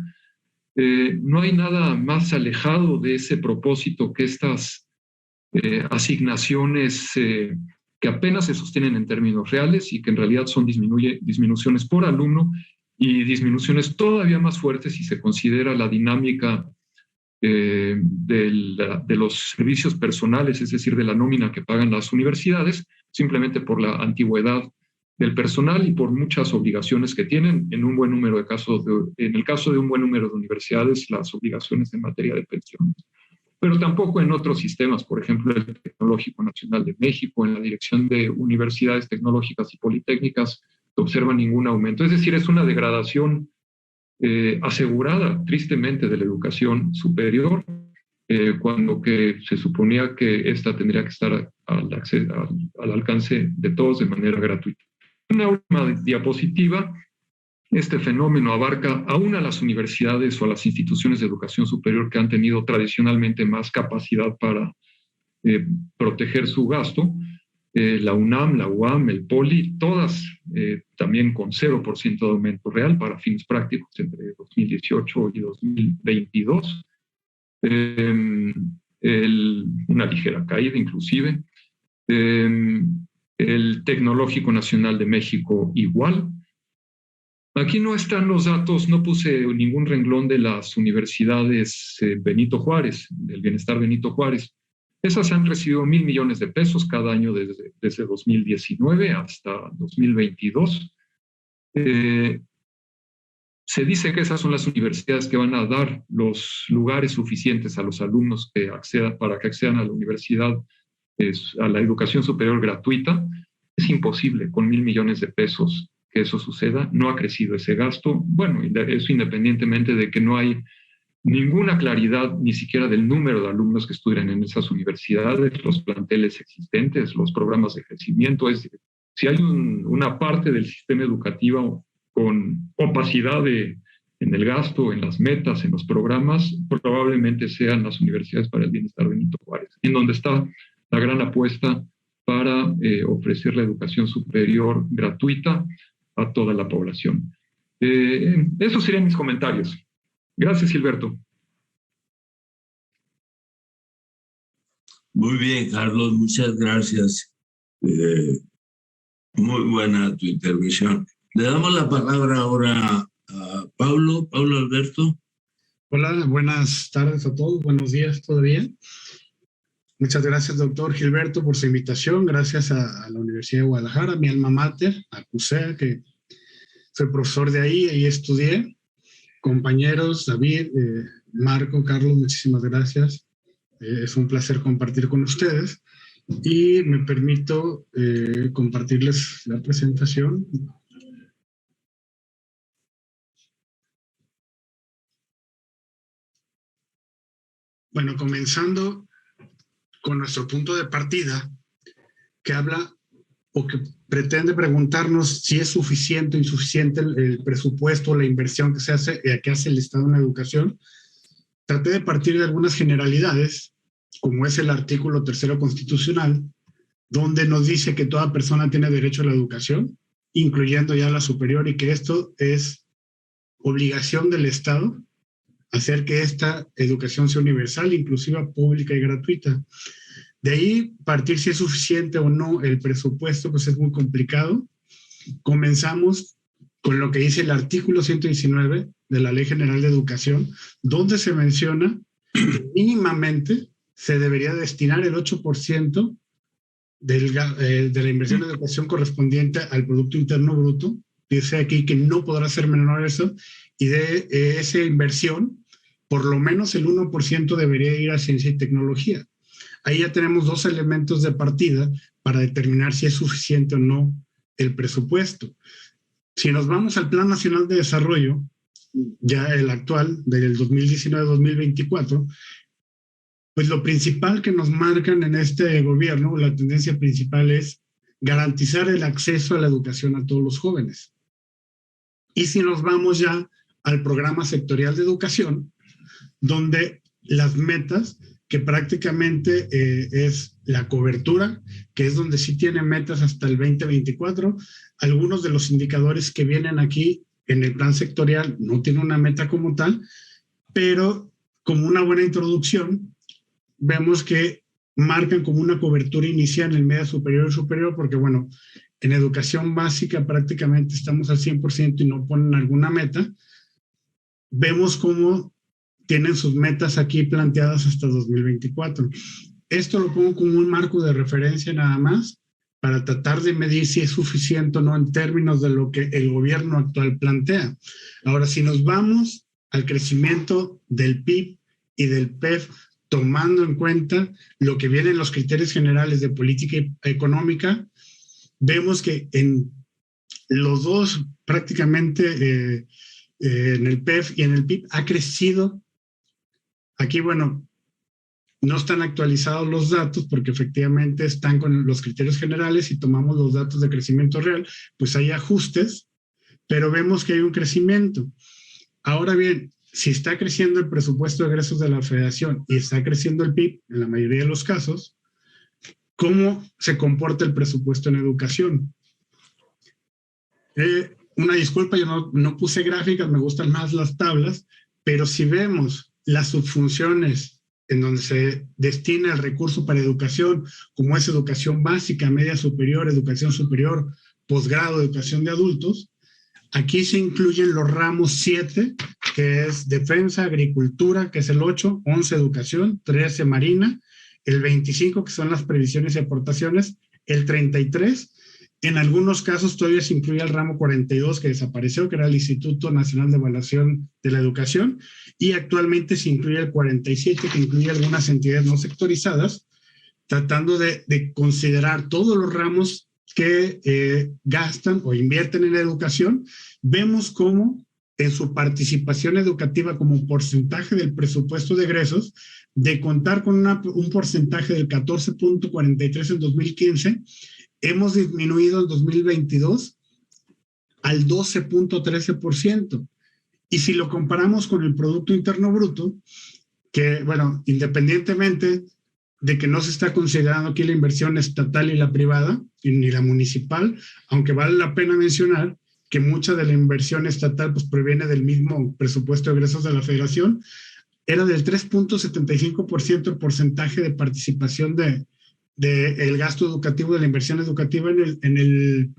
No hay nada más alejado de ese propósito que estas asignaciones que apenas se sostienen en términos reales y que en realidad son disminuciones por alumno, y disminuciones todavía más fuertes si se considera la dinámica de los servicios personales, es decir, de la nómina que pagan las universidades, simplemente por la antigüedad del personal y por muchas obligaciones que tienen. En el caso de un buen número de universidades, las obligaciones en materia de pensiones. Pero tampoco en otros sistemas, por ejemplo, el Tecnológico Nacional de México, en la Dirección de Universidades Tecnológicas y Politécnicas, se observa ningún aumento. Es decir, es una degradación asegurada, tristemente, de la educación superior, cuando que se suponía que esta tendría que estar al alcance de todos de manera gratuita. Una última diapositiva este fenómeno abarca aún a las universidades o a las instituciones de educación superior que han tenido tradicionalmente más capacidad para proteger su gasto. La UNAM, la UAM, el POLI, todas también con 0% de aumento real para fines prácticos entre 2018 y 2022. Una ligera caída inclusive. El Tecnológico Nacional de México igual. Aquí no están los datos, no puse ningún renglón de las universidades Benito Juárez, del Bienestar Benito Juárez. Esas han recibido 1,000 millones de pesos cada año desde 2019 hasta 2022. Se dice que esas son las universidades que van a dar los lugares suficientes a los alumnos para que accedan a la universidad, a la educación superior gratuita. Es imposible con 1,000 millones de pesos que eso suceda. No ha crecido ese gasto. Bueno, eso independientemente de que no hay ninguna claridad ni siquiera del número de alumnos que estudian en esas universidades, los planteles existentes, los programas de crecimiento. Si hay una parte del sistema educativo con opacidad en el gasto, en las metas, en los programas, probablemente sean las universidades para el Bienestar Benito Juárez, en donde está la gran apuesta para ofrecer la educación superior gratuita a toda la población. Esos serían mis comentarios. Gracias, Gilberto. Muy bien, Carlos, muchas gracias. Muy buena tu intervención. Le damos la palabra ahora a Paulo Alberto. Hola, buenas tardes a todos, buenos días todavía. Muchas gracias, doctor Gilberto, por su invitación. Gracias a la Universidad de Guadalajara, mi alma mater, a CUSEA, que soy profesor de ahí estudié. Compañeros, David, Marco, Carlos, muchísimas gracias. Es un placer compartir con ustedes. Y me permito compartirles la presentación. Bueno, comenzando con nuestro punto de partida, que habla o que pretende preguntarnos si es suficiente o insuficiente el presupuesto o la inversión que hace el Estado en la educación. Traté de partir de algunas generalidades, como es el artículo 3º constitucional, donde nos dice que toda persona tiene derecho a la educación, incluyendo ya la superior, y que esto es obligación del Estado hacer que esta educación sea universal, inclusiva, pública y gratuita. De ahí partir si es suficiente o no el presupuesto, pues es muy complicado. Comenzamos con lo que dice el artículo 119 de la Ley General de Educación, donde se menciona que mínimamente se debería destinar el 8% de la inversión de educación correspondiente al Producto Interno Bruto. Dice aquí que no podrá ser menor eso, y de esa inversión, por lo menos el 1% debería ir a ciencia y tecnología. Ahí ya tenemos dos elementos de partida para determinar si es suficiente o no el presupuesto. Si nos vamos al Plan Nacional de Desarrollo, ya el actual, del 2019-2024, pues lo principal que nos marcan en este gobierno, la tendencia principal es garantizar el acceso a la educación a todos los jóvenes. Y si nos vamos ya al programa sectorial de educación, donde las metas, que prácticamente es la cobertura, que es donde sí tiene metas hasta el 2024. Algunos de los indicadores que vienen aquí en el plan sectorial no tienen una meta como tal, pero como una buena introducción, vemos que marcan como una cobertura inicial en media superior y superior, porque bueno, en educación básica prácticamente estamos al 100% y no ponen alguna meta. Vemos cómo tienen sus metas aquí planteadas hasta 2024. Esto lo pongo como un marco de referencia nada más para tratar de medir si es suficiente o no en términos de lo que el gobierno actual plantea. Ahora, si nos vamos al crecimiento del PIB y del PEF, tomando en cuenta lo que vienen los criterios generales de política económica, vemos que en los dos prácticamente en el PEF y en el PIB ha crecido. Aquí, bueno, no están actualizados los datos porque efectivamente están con los criterios generales y tomamos los datos de crecimiento real, pues hay ajustes, pero vemos que hay un crecimiento. Ahora bien, si está creciendo el presupuesto de egresos de la Federación y está creciendo el PIB en la mayoría de los casos, ¿cómo se comporta el presupuesto en educación? Una disculpa, yo no puse gráficas, me gustan más las tablas, pero si vemos las subfunciones en donde se destina el recurso para educación, como es educación básica, media superior, educación superior, posgrado, educación de adultos, aquí se incluyen los ramos 7, que es defensa, agricultura, que es el 8, 11 educación, 13 marina, el 25, que son las previsiones y aportaciones, el 33, en algunos casos todavía se incluye el ramo 42, que desapareció, que era el Instituto Nacional de Evaluación de la Educación, y actualmente se incluye el 47, que incluye algunas entidades no sectorizadas, tratando de considerar todos los ramos que gastan o invierten en la educación. Vemos cómo en su participación educativa como porcentaje del presupuesto de egresos, de contar con un porcentaje del 14.43 en 2015, hemos disminuido en 2022 al 12.13%. Y si lo comparamos con el Producto Interno Bruto, que, bueno, independientemente de que no se está considerando aquí la inversión estatal y la privada, ni la municipal, aunque vale la pena mencionar que mucha de la inversión estatal pues proviene del mismo presupuesto de egresos de la Federación, era del 3.75% el porcentaje de participación el gasto educativo, de la inversión educativa en el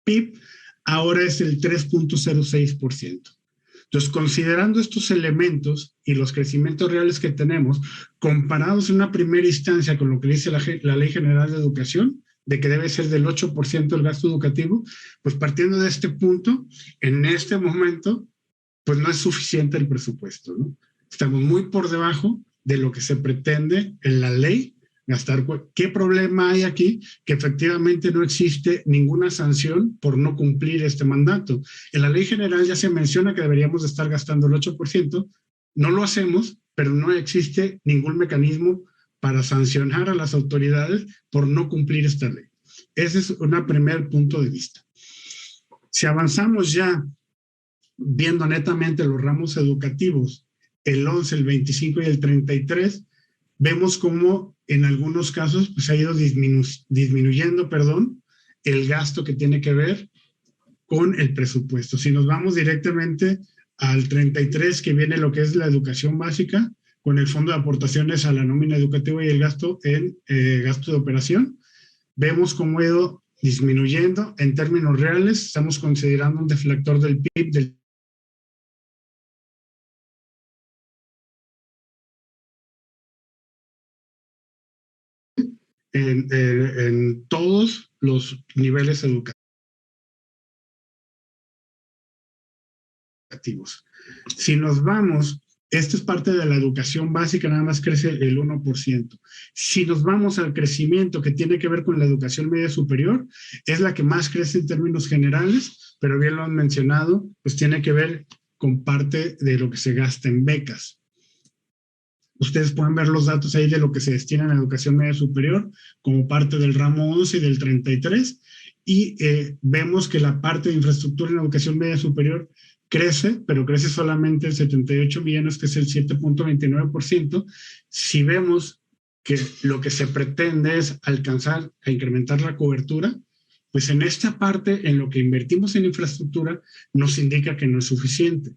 PIB, ahora es el 3.06%. Entonces, considerando estos elementos y los crecimientos reales que tenemos, comparados en una primera instancia con lo que dice la Ley General de Educación, de que debe ser del 8% el gasto educativo, pues partiendo de este punto, en este momento, pues no es suficiente el presupuesto, ¿no? Estamos muy por debajo de lo que se pretende en la ley gastar. ¿Qué problema hay aquí? Que efectivamente no existe ninguna sanción por no cumplir este mandato. En la ley general ya se menciona que deberíamos estar gastando el 8%, no lo hacemos, pero no existe ningún mecanismo para sancionar a las autoridades por no cumplir esta ley. Ese es un primer punto de vista. Si avanzamos ya viendo netamente los ramos educativos, el 11, el 25 y el 33, vemos cómo en algunos casos pues, ha ido disminuyendo el gasto que tiene que ver con el presupuesto. Si nos vamos directamente al 33, que viene lo que es la educación básica, con el fondo de aportaciones a la nómina educativa y el gasto en gasto de operación, vemos cómo ha ido disminuyendo en términos reales. Estamos considerando un deflactor del PIB del en todos los niveles educativos. Si nos vamos, esto es parte de la educación básica, nada más crece el 1%. Si nos vamos al crecimiento que tiene que ver con la educación media superior, es la que más crece en términos generales, pero bien lo han mencionado, pues tiene que ver con parte de lo que se gasta en becas. Ustedes pueden ver los datos ahí de lo que se destina a educación media superior como parte del ramo 11 y del 33, y vemos que la parte de infraestructura en educación media superior crece, pero crece solamente en 78 millones, que es el 7.29%. Si vemos que lo que se pretende es alcanzar a incrementar la cobertura, pues en esta parte, en lo que invertimos en infraestructura, nos indica que no es suficiente.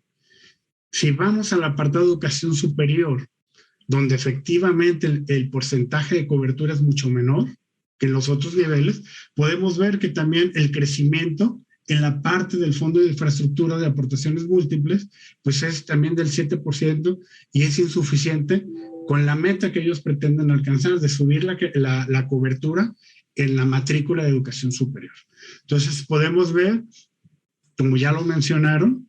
Si vamos al apartado de educación superior, donde efectivamente el porcentaje de cobertura es mucho menor que en los otros niveles, podemos ver que también el crecimiento en la parte del Fondo de Infraestructura de Aportaciones Múltiples, pues es también del 7% y es insuficiente con la meta que ellos pretenden alcanzar de subir la cobertura en la matrícula de educación superior. Entonces podemos ver, como ya lo mencionaron,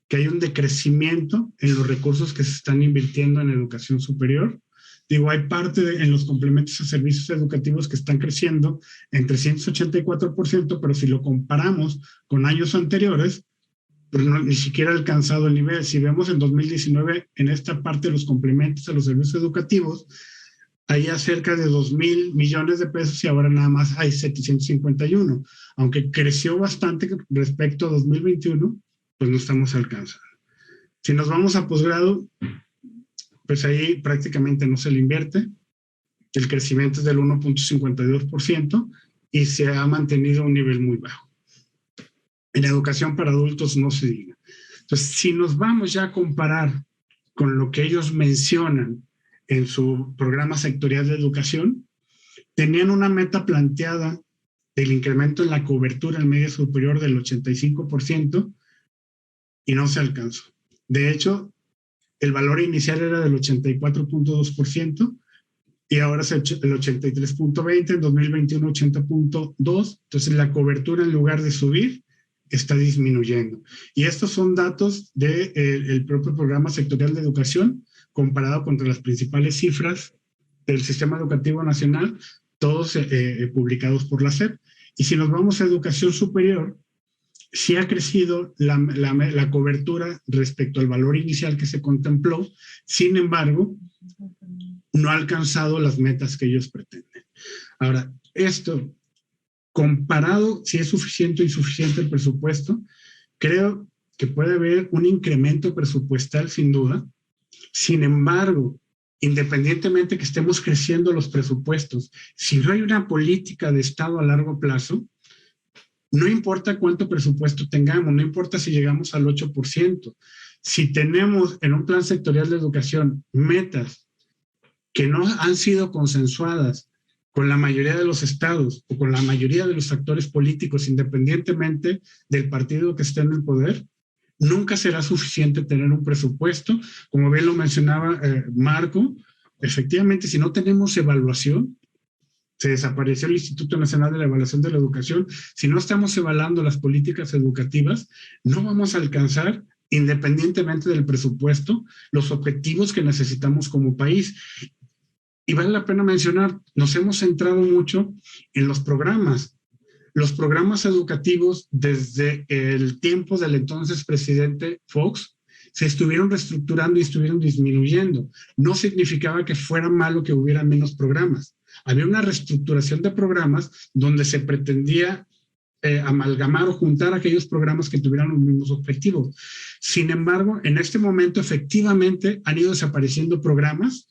que hay un decrecimiento en los recursos que se están invirtiendo en educación superior. Digo, hay parte en los complementos a servicios educativos que están creciendo en 384%, pero si lo comparamos con años anteriores, pues ni siquiera ha alcanzado el nivel. Si vemos en 2019, en esta parte de los complementos a los servicios educativos, había cerca de 2,000 millones de pesos y ahora nada más hay 751. Aunque creció bastante respecto a 2021, pues no estamos alcanzando. Si nos vamos a posgrado, pues ahí prácticamente no se le invierte. El crecimiento es del 1.52% y se ha mantenido a un nivel muy bajo. En educación para adultos no se diga. Entonces, si nos vamos ya a comparar con lo que ellos mencionan en su programa sectorial de educación, tenían una meta planteada del incremento en la cobertura en media superior del 85% y no se alcanzó. De hecho, el valor inicial era del 84.2% y ahora es el 83.20%, en 2021 80.2%. Entonces, la cobertura en lugar de subir está disminuyendo. Y estos son datos del propio programa sectorial de educación comparado contra las principales cifras del sistema educativo nacional, todos publicados por la SEP. Y si nos vamos a educación superior, sí ha crecido la cobertura respecto al valor inicial que se contempló, sin embargo, no ha alcanzado las metas que ellos pretenden. Ahora, esto, comparado si es suficiente o insuficiente el presupuesto, creo que puede haber un incremento presupuestal sin duda. Sin embargo, independientemente que estemos creciendo los presupuestos, si no hay una política de Estado a largo plazo, no importa cuánto presupuesto tengamos, no importa si llegamos al 8%. Si tenemos en un plan sectorial de educación metas que no han sido consensuadas con la mayoría de los estados o con la mayoría de los actores políticos, independientemente del partido que esté en el poder, nunca será suficiente tener un presupuesto. Como bien lo mencionaba Marco, efectivamente, si no tenemos evaluación, se desapareció el Instituto Nacional de la Evaluación de la Educación. Si no estamos evaluando las políticas educativas, no vamos a alcanzar, independientemente del presupuesto, los objetivos que necesitamos como país. Y vale la pena mencionar, nos hemos centrado mucho en los programas. Los programas educativos, desde el tiempo del entonces presidente Fox, se estuvieron reestructurando y estuvieron disminuyendo. No significaba que fuera malo que hubiera menos programas. Había una reestructuración de programas donde se pretendía amalgamar o juntar aquellos programas que tuvieran los mismos objetivos. Sin embargo, en este momento efectivamente han ido desapareciendo programas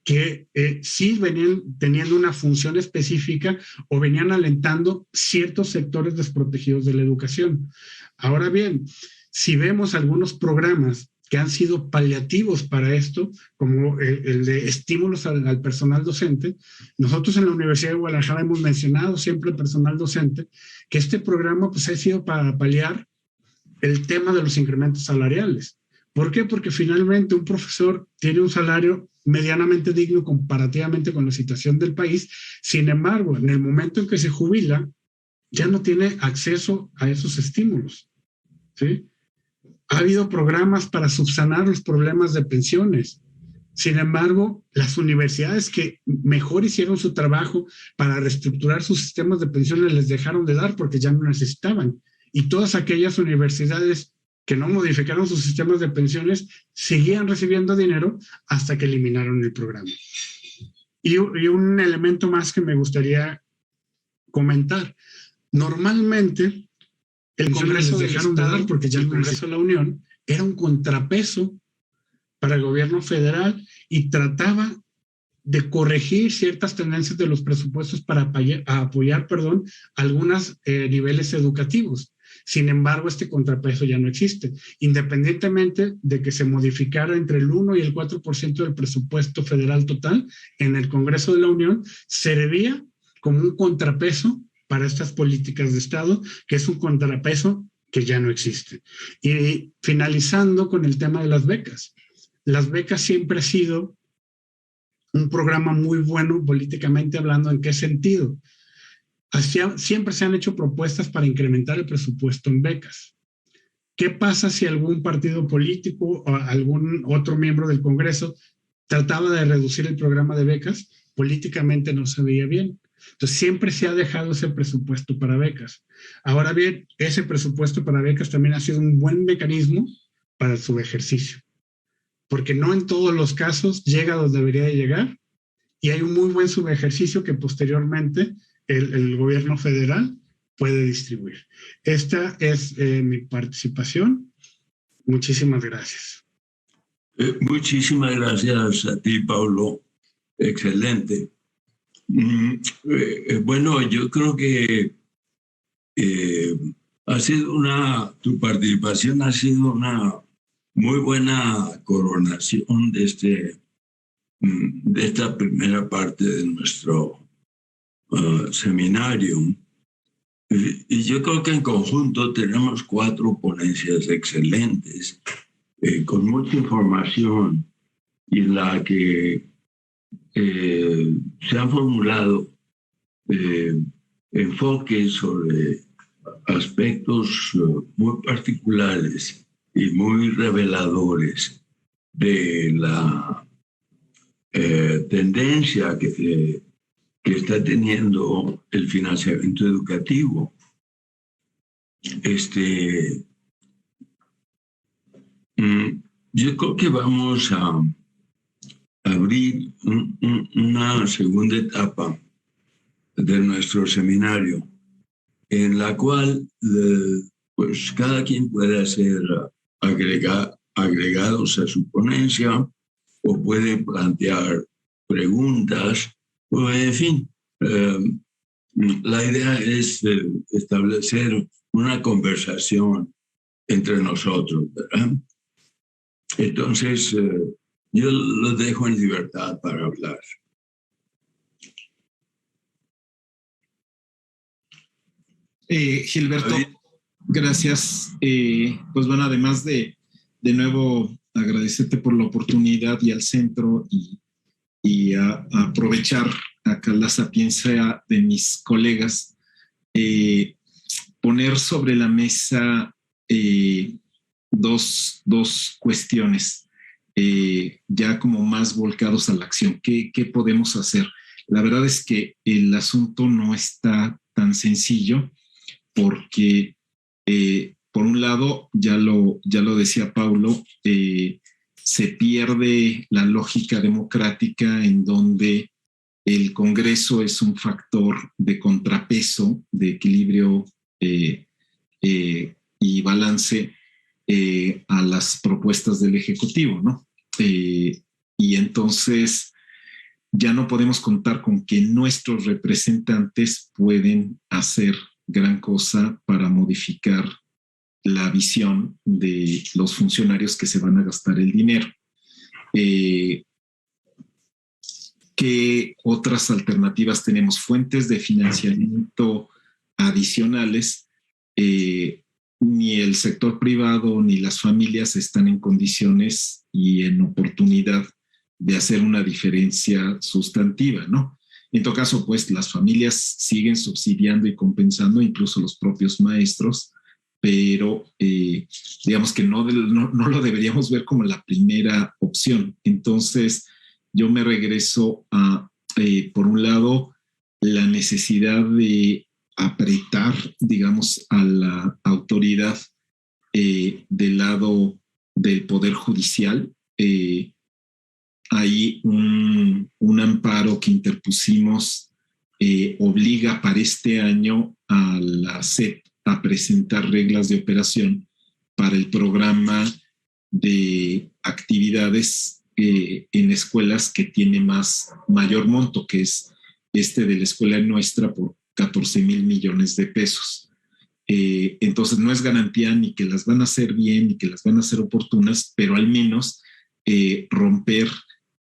que sí venían teniendo una función específica o venían alentando ciertos sectores desprotegidos de la educación. Ahora bien, si vemos algunos programas que han sido paliativos para esto, como el de estímulos al personal docente, nosotros en la Universidad de Guadalajara hemos mencionado siempre el personal docente, que este programa pues, ha sido para paliar el tema de los incrementos salariales. ¿Por qué? Porque finalmente un profesor tiene un salario medianamente digno comparativamente con la situación del país. Sin embargo, en el momento en que se jubila, ya no tiene acceso a esos estímulos, ¿sí? Ha habido programas para subsanar los problemas de pensiones. Sin embargo, las universidades que mejor hicieron su trabajo para reestructurar sus sistemas de pensiones les dejaron de dar porque ya no necesitaban. Y todas aquellas universidades que no modificaron sus sistemas de pensiones seguían recibiendo dinero hasta que eliminaron el programa. Y un elemento más que me gustaría comentar. Normalmente, el Congreso les dejaron de dar porque ya el Congreso de la Unión era un contrapeso para el gobierno federal y trataba de corregir ciertas tendencias de los presupuestos para apoyar algunos niveles educativos. Sin embargo, este contrapeso ya no existe. Independientemente de que se modificara entre el 1 y el 4% del presupuesto federal total, en el Congreso de la Unión servía como un contrapeso para estas políticas de Estado, que es un contrapeso que ya no existe. Y finalizando con el tema de las becas. Las becas siempre ha sido un programa muy bueno políticamente hablando. ¿En qué sentido? Siempre se han hecho propuestas para incrementar el presupuesto en becas. ¿Qué pasa si algún partido político o algún otro miembro del Congreso trataba de reducir el programa de becas? Políticamente no se veía bien. Entonces siempre se ha dejado ese presupuesto para becas. Ahora bien, ese presupuesto para becas también ha sido un buen mecanismo para su ejercicio, porque no en todos los casos llega donde debería de llegar y hay un muy buen subejercicio que posteriormente el gobierno federal puede distribuir. Esta es mi participación. Muchísimas gracias. Muchísimas gracias a ti, Paulo. Excelente. Bueno, yo creo que tu participación ha sido una muy buena coronación de esta primera parte de nuestro seminario. Y yo creo que en conjunto tenemos 4 ponencias excelentes, con mucha información, y en la que se han formulado enfoques sobre aspectos muy particulares y muy reveladores de la tendencia que está teniendo el financiamiento educativo. Yo creo que vamos a abrir una segunda etapa de nuestro seminario, en la cual pues cada quien puede hacer agregados a su ponencia, o puede plantear preguntas, o en fin, la idea es establecer una conversación entre nosotros, ¿verdad? Entonces, yo los dejo en libertad para hablar. Gilberto, gracias. Pues bueno, además de nuevo agradecerte por la oportunidad y al centro y aprovechar acá la sapiencia de mis colegas, poner sobre la mesa dos cuestiones ya como más volcados a la acción. ¿Qué podemos hacer? La verdad es que el asunto no está tan sencillo, porque por un lado, ya lo decía Paulo, se pierde la lógica democrática en donde el Congreso es un factor de contrapeso, de equilibrio y balance a las propuestas del Ejecutivo, ¿no? Y entonces ya no podemos contar con que nuestros representantes pueden hacer gran cosa para modificar la visión de los funcionarios que se van a gastar el dinero. ¿Qué otras alternativas tenemos? Fuentes de financiamiento adicionales. Ni el sector privado ni las familias están en condiciones y en oportunidad de hacer una diferencia sustantiva, ¿no? En todo caso, pues las familias siguen subsidiando y compensando, incluso los propios maestros, pero digamos que no lo deberíamos ver como la primera opción. Entonces, yo me regreso a, por un lado, la necesidad de apretar, digamos, a la autoridad del lado del Poder Judicial. Hay un amparo que interpusimos, obliga para este año a la SEP a presentar reglas de operación para el programa de actividades en escuelas que tiene mayor monto, que es de la escuela nuestra, por 14,000 millones de pesos. Entonces no es garantía ni que las van a hacer bien ni que las van a hacer oportunas, pero al menos romper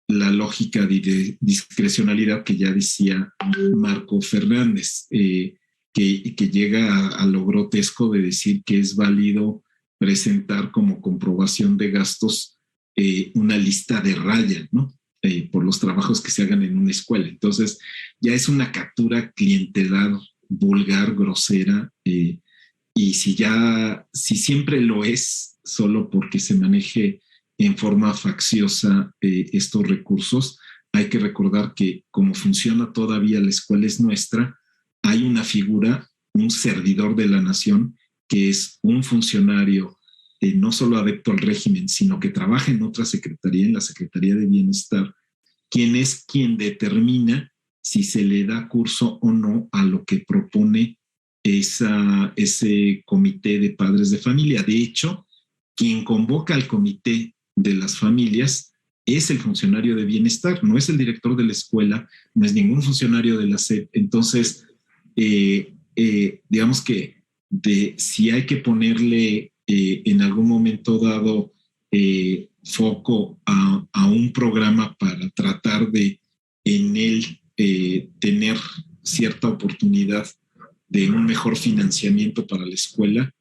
la lógica de discrecionalidad que ya decía Marco Fernández, que llega a lo grotesco de decir que es válido presentar como comprobación de gastos una lista de raya, ¿no? Por los trabajos que se hagan en una escuela. Entonces ya es una captura clientelar vulgar, grosera, y si siempre lo es, solo porque se maneje en forma facciosa estos recursos, hay que recordar que como funciona todavía la escuela es nuestra, hay una figura, un servidor de la nación, que es un funcionario no solo adepto al régimen, sino que trabaja en otra secretaría, en la Secretaría de Bienestar, quien es quien determina si se le da curso o no a lo que propone ese comité de padres de familia. De hecho, quien convoca al comité de las familias es el funcionario de bienestar, no es el director de la escuela, no es ningún funcionario de la SEP. Entonces, digamos que si hay que ponerle en algún momento dado foco a un programa para tratar de en él tener cierta oportunidad de un mejor financiamiento para la escuela,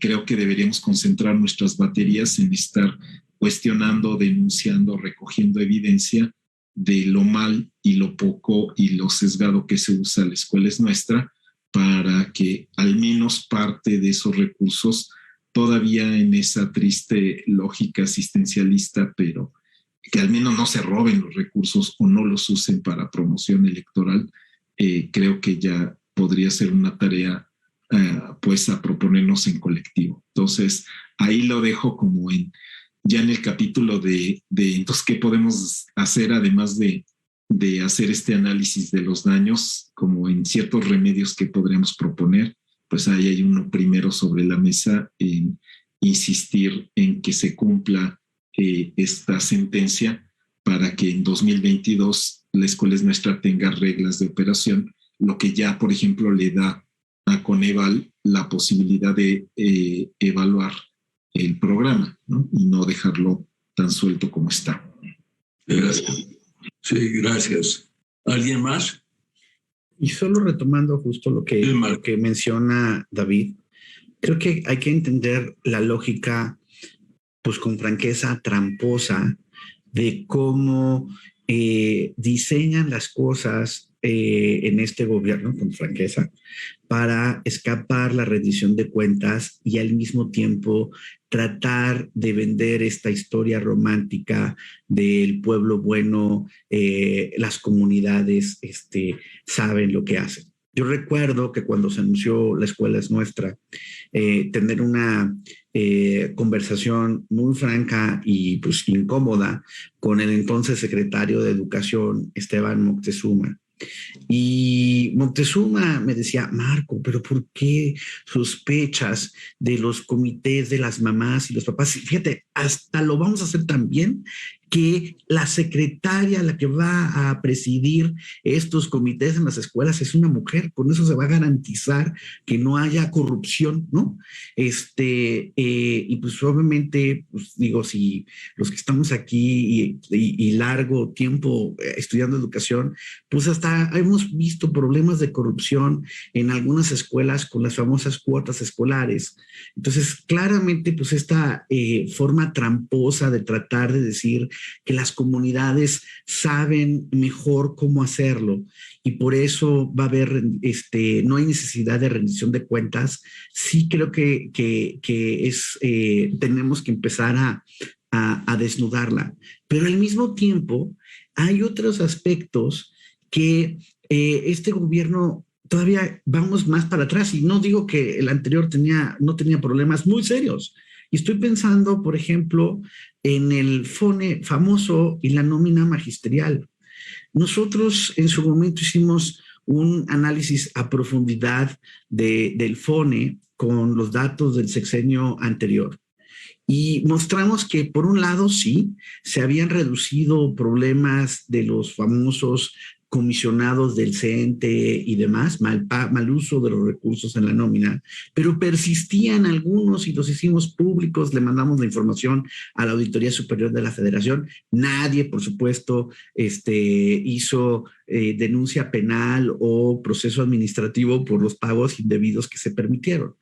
creo que deberíamos concentrar nuestras baterías en estar cuestionando, denunciando, recogiendo evidencia de lo mal y lo poco y lo sesgado que se usa la escuela es nuestra, para que al menos parte de esos recursos, todavía en esa triste lógica asistencialista, pero que al menos no se roben los recursos o no los usen para promoción electoral, creo que ya podría ser una tarea pues a proponernos en colectivo. Entonces, ahí lo dejo como ya en el capítulo de entonces, ¿qué podemos hacer además de hacer este análisis de los daños, como en ciertos remedios que podríamos proponer? Pues ahí hay uno primero sobre la mesa, en insistir en que se cumpla esta sentencia para que en 2022 la escuela nuestra tenga reglas de operación, lo que ya, por ejemplo, le da a Coneval la posibilidad de evaluar el programa, ¿no? Y no dejarlo tan suelto como está. Gracias. Sí, gracias. ¿Alguien más? Y solo retomando justo lo que menciona David, creo que hay que entender la lógica, pues con franqueza, tramposa, de cómo diseñan las cosas en este gobierno, con franqueza, para escapar la rendición de cuentas y al mismo tiempo tratar de vender esta historia romántica del pueblo bueno, las comunidades saben lo que hacen. Yo recuerdo que cuando se anunció La Escuela es Nuestra, tener una conversación muy franca y pues incómoda con el entonces secretario de Educación, Esteban Moctezuma. Y Moctezuma me decía, Marco, pero ¿por qué sospechas de los comités de las mamás y los papás? Fíjate, hasta lo vamos a hacer también que la secretaria, la que va a presidir estos comités en las escuelas, es una mujer. Con eso se va a garantizar que no haya corrupción, ¿no? Y pues obviamente, pues digo, si los que estamos aquí y largo tiempo estudiando educación, pues hasta hemos visto problemas de corrupción en algunas escuelas con las famosas cuotas escolares. Entonces, claramente, pues esta forma tramposa de tratar de decir que las comunidades saben mejor cómo hacerlo y por eso va a haber, no hay necesidad de rendición de cuentas. Sí creo que tenemos que empezar a desnudarla, pero al mismo tiempo hay otros aspectos que este gobierno todavía vamos más para atrás, y no digo que el anterior no tenía problemas muy serios. Y estoy pensando, por ejemplo, en el FONE famoso y la nómina magisterial. Nosotros en su momento hicimos un análisis a profundidad del FONE con los datos del sexenio anterior. Y mostramos que, por un lado, sí, se habían reducido problemas de los famosos comisionados del CENTE y demás, mal uso de los recursos en la nómina, pero persistían algunos y los hicimos públicos, le mandamos la información a la Auditoría Superior de la Federación. Nadie, por supuesto, hizo denuncia penal o proceso administrativo por los pagos indebidos que se permitieron.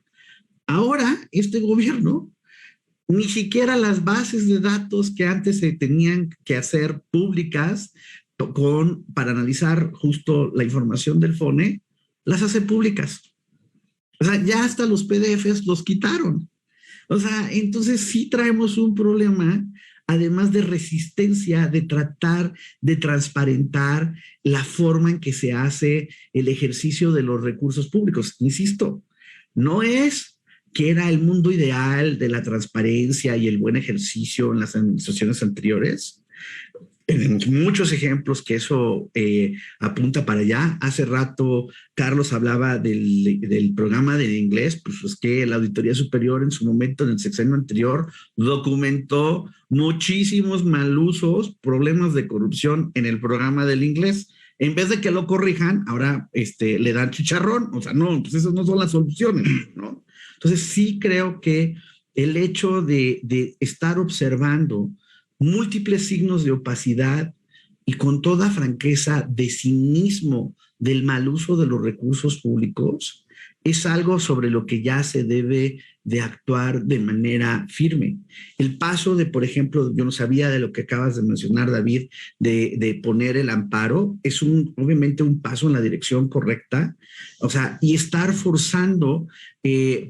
Ahora, este gobierno ni siquiera las bases de datos que antes se tenían que hacer públicas para analizar justo la información del FONE, las hace públicas. O sea, ya hasta los PDFs los quitaron. O sea, entonces sí traemos un problema, además de resistencia, de tratar de transparentar la forma en que se hace el ejercicio de los recursos públicos. Insisto, no es que era el mundo ideal de la transparencia y el buen ejercicio en las administraciones anteriores. Tenemos muchos ejemplos que eso apunta para allá. Hace rato Carlos hablaba del programa del inglés, pues es que la Auditoría Superior en su momento, en el sexenio anterior, documentó muchísimos malusos, problemas de corrupción en el programa del inglés. En vez de que lo corrijan, ahora le dan chicharrón. O sea, no, pues esas no son las soluciones, ¿no? Entonces sí creo que el hecho de estar observando múltiples signos de opacidad y con toda franqueza de cinismo del mal uso de los recursos públicos es algo sobre lo que ya se debe de actuar de manera firme. El paso de, por ejemplo, yo no sabía de lo que acabas de mencionar, David, de poner el amparo, es obviamente un paso en la dirección correcta, o sea, y estar forzando,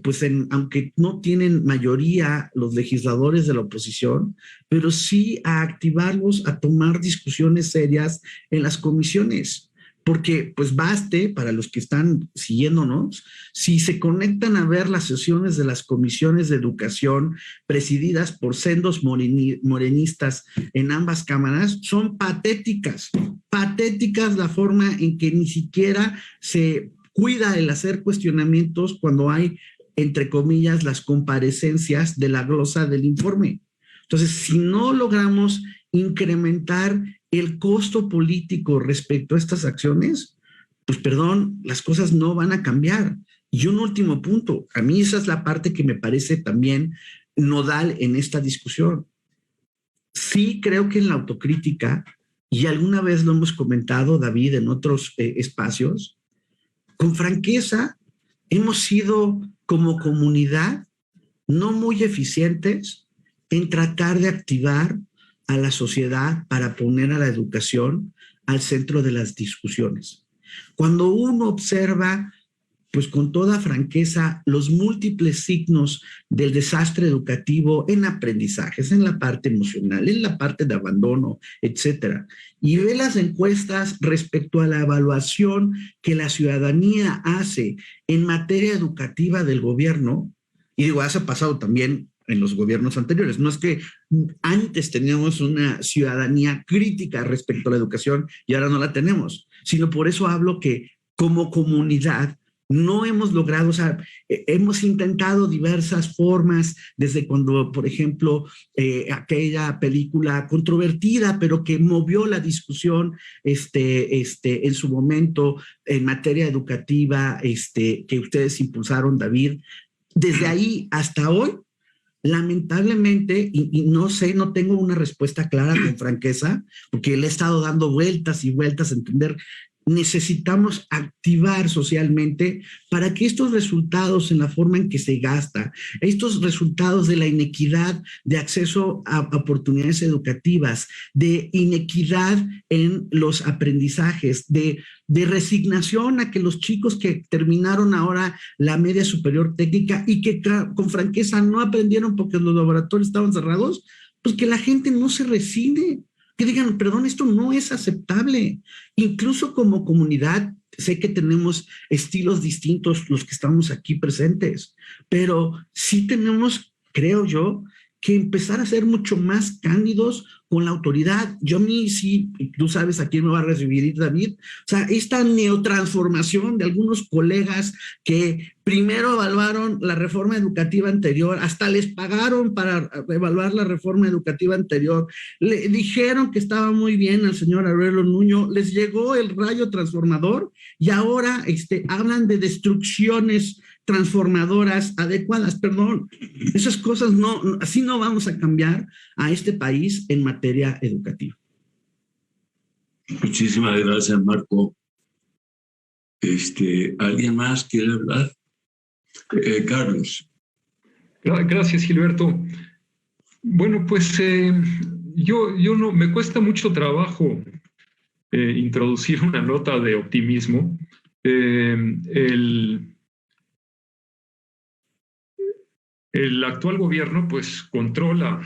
pues aunque no tienen mayoría los legisladores de la oposición, pero sí a activarlos a tomar discusiones serias en las comisiones. Porque pues baste, para los que están siguiéndonos, si se conectan a ver las sesiones de las comisiones de educación presididas por sendos morenistas en ambas cámaras, son patéticas la forma en que ni siquiera se cuida el hacer cuestionamientos cuando hay, entre comillas, las comparecencias de la glosa del informe. Entonces, si no logramos incrementar el costo político respecto a estas acciones, pues perdón, las cosas no van a cambiar. Y un último punto, a mí esa es la parte que me parece también nodal en esta discusión. Sí creo que en la autocrítica, y alguna vez lo hemos comentado, David, en otros espacios, con franqueza hemos sido como comunidad no muy eficientes en tratar de activar a la sociedad para poner a la educación al centro de las discusiones. Cuando uno observa, pues con toda franqueza, los múltiples signos del desastre educativo en aprendizajes, en la parte emocional, en la parte de abandono, etcétera, y ve las encuestas respecto a la evaluación que la ciudadanía hace en materia educativa del gobierno, y digo, eso ha pasado también en los gobiernos anteriores. No es que antes teníamos una ciudadanía crítica respecto a la educación y ahora no la tenemos, sino por eso hablo que como comunidad no hemos logrado, o sea, hemos intentado diversas formas, desde cuando, por ejemplo, aquella película controvertida, pero que movió la discusión en su momento en materia educativa, que ustedes impulsaron, David. Desde ahí hasta hoy, lamentablemente, y no sé, no tengo una respuesta clara con franqueza, porque le he estado dando vueltas y vueltas a entender, necesitamos activar socialmente para que estos resultados en la forma en que se gasta, estos resultados de la inequidad de acceso a oportunidades educativas, de inequidad en los aprendizajes, de resignación a que los chicos que terminaron ahora la media superior técnica y que con franqueza no aprendieron porque los laboratorios estaban cerrados, pues que la gente no se resigne, que digan, perdón, esto no es aceptable. Incluso como comunidad, sé que tenemos estilos distintos los que estamos aquí presentes, pero sí tenemos, creo yo, que empezar a ser mucho más cándidos con la autoridad. Yo a mí sí, tú sabes a quién me va a recibir, David, o sea, esta neotransformación de algunos colegas que primero evaluaron la reforma educativa anterior, hasta les pagaron para evaluar la reforma educativa anterior, le dijeron que estaba muy bien al señor Aurelio Nuño, les llegó el rayo transformador y ahora hablan de destrucciones transformadoras adecuadas. Perdón, esas cosas no, así no vamos a cambiar a este país en materia educativa. Muchísimas gracias, Marco. ¿Alguien más quiere hablar? Carlos. Gracias, Gilberto. Bueno, pues yo no, me cuesta mucho trabajo introducir una nota de optimismo. El actual gobierno pues controla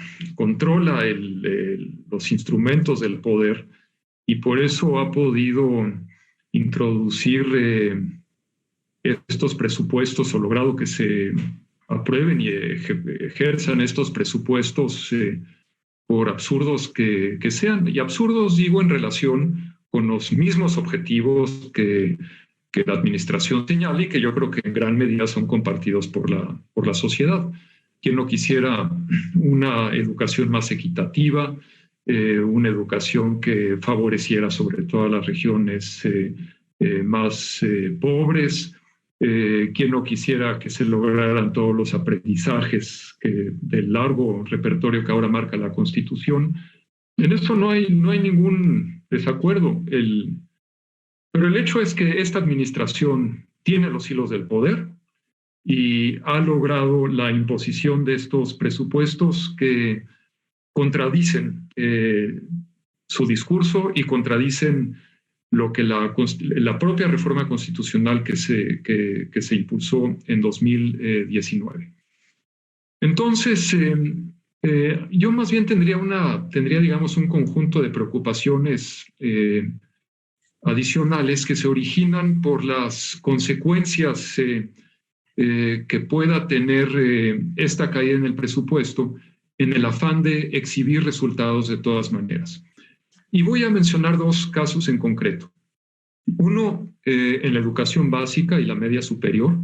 los instrumentos del poder y por eso ha podido introducir estos presupuestos o logrado que se aprueben y ejerzan estos presupuestos por absurdos que sean. Y absurdos digo en relación con los mismos objetivos que la administración señala y que yo creo que en gran medida son compartidos por la sociedad. ¿Quién no quisiera una educación más equitativa, una educación que favoreciera sobre todo a las regiones más pobres? ¿Quién no quisiera que se lograran todos los aprendizajes del largo repertorio que ahora marca la Constitución? En eso no hay ningún desacuerdo. Pero el hecho es que esta administración tiene los hilos del poder y ha logrado la imposición de estos presupuestos que contradicen su discurso y contradicen lo que la propia reforma constitucional que se impulsó en 2019. Entonces, yo más bien tendría, digamos, un conjunto de preocupaciones adicionales que se originan por las consecuencias que pueda tener esta caída en el presupuesto en el afán de exhibir resultados de todas maneras. Y voy a mencionar dos casos en concreto. Uno, en la educación básica y la media superior,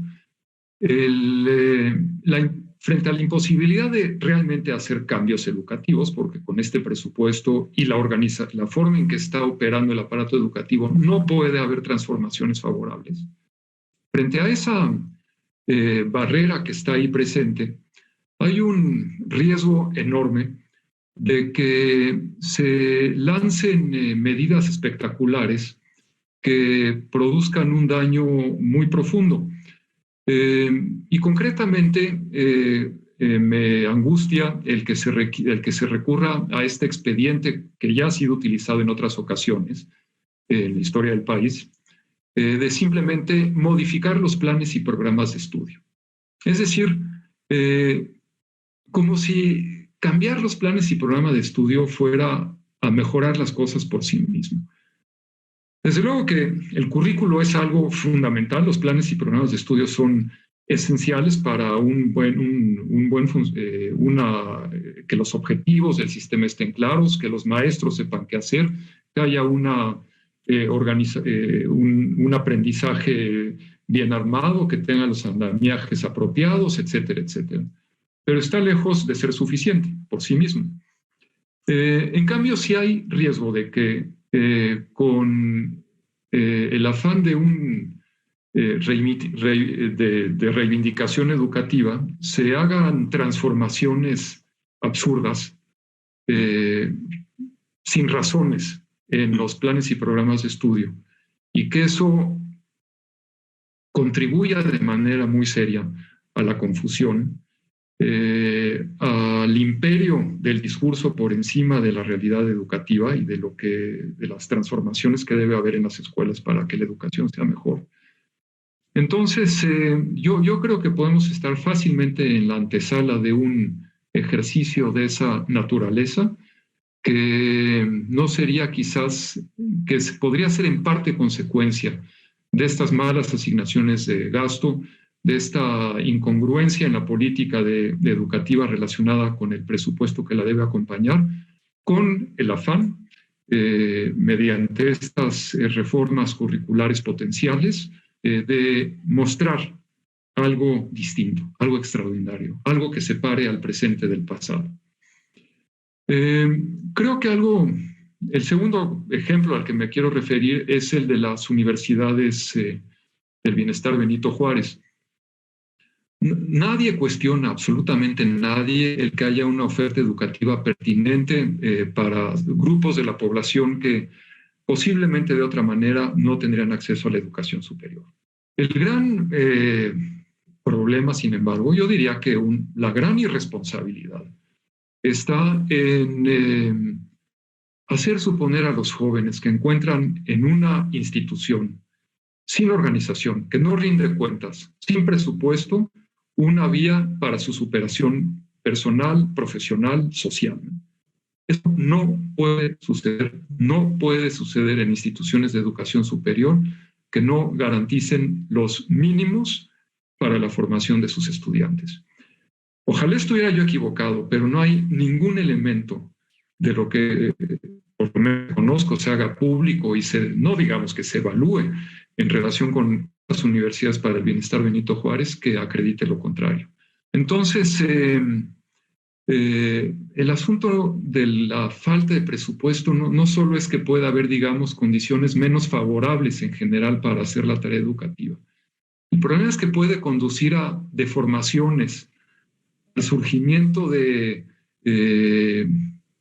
frente a la imposibilidad de realmente hacer cambios educativos, porque con este presupuesto y la forma en que está operando el aparato educativo no puede haber transformaciones favorables. Frente a esa barrera que está ahí presente, hay un riesgo enorme de que se lancen medidas espectaculares que produzcan un daño muy profundo. Y concretamente me angustia el que se recurra a este expediente que ya ha sido utilizado en otras ocasiones en la historia del país, de simplemente modificar los planes y programas de estudio. Es decir, como si cambiar los planes y programas de estudio fuera a mejorar las cosas por sí mismo. Desde luego que el currículo es algo fundamental, los planes y programas de estudio son esenciales para que los objetivos del sistema estén claros, que los maestros sepan qué hacer, que haya un aprendizaje bien armado, que tenga los andamiajes apropiados, etcétera, etcétera. Pero está lejos de ser suficiente por sí mismo. En cambio, sí hay riesgo de que con el afán de reivindicación educativa se hagan transformaciones absurdas sin razones en los planes y programas de estudio y que eso contribuya de manera muy seria a la confusión, al imperio del discurso por encima de la realidad educativa y de las transformaciones que debe haber en las escuelas para que la educación sea mejor. Entonces, yo creo que podemos estar fácilmente en la antesala de un ejercicio de esa naturaleza que no sería quizás, que podría ser en parte consecuencia de estas malas asignaciones de gasto, de esta incongruencia en la política educativa relacionada con el presupuesto que la debe acompañar, con el afán, mediante estas reformas curriculares potenciales, de mostrar algo distinto, algo extraordinario, algo que separe al presente del pasado. Creo que el segundo ejemplo al que me quiero referir es el de las universidades del bienestar Benito Juárez. Nadie cuestiona, absolutamente nadie, el que haya una oferta educativa pertinente para grupos de la población que posiblemente de otra manera no tendrían acceso a la educación superior. El gran problema, sin embargo, yo diría que la gran irresponsabilidad está en hacer suponer a los jóvenes que encuentran en una institución sin organización, que no rinde cuentas, sin presupuesto, una vía para su superación personal, profesional, social. Eso no puede suceder en instituciones de educación superior que no garanticen los mínimos para la formación de sus estudiantes. Ojalá estuviera yo equivocado, pero no hay ningún elemento de lo que por lo menos conozco se haga público y no digamos que se evalúe en relación con las universidades para el bienestar Benito Juárez, que acredite lo contrario. Entonces, el asunto de la falta de presupuesto no solo es que pueda haber, digamos, condiciones menos favorables en general para hacer la tarea educativa. El problema es que puede conducir a deformaciones, al surgimiento de,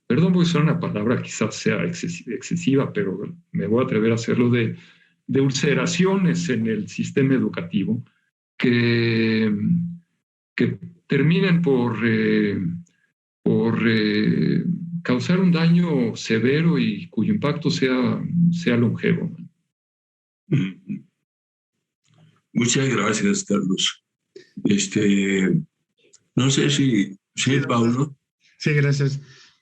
perdón, voy a usar una palabra quizás sea excesiva, pero me voy a atrever a hacerlo, de ulceraciones en el sistema educativo que terminen por causar un daño severo y cuyo impacto sea longevo. Muchas gracias, Carlos. No sé si Paulo. Sí, gracias.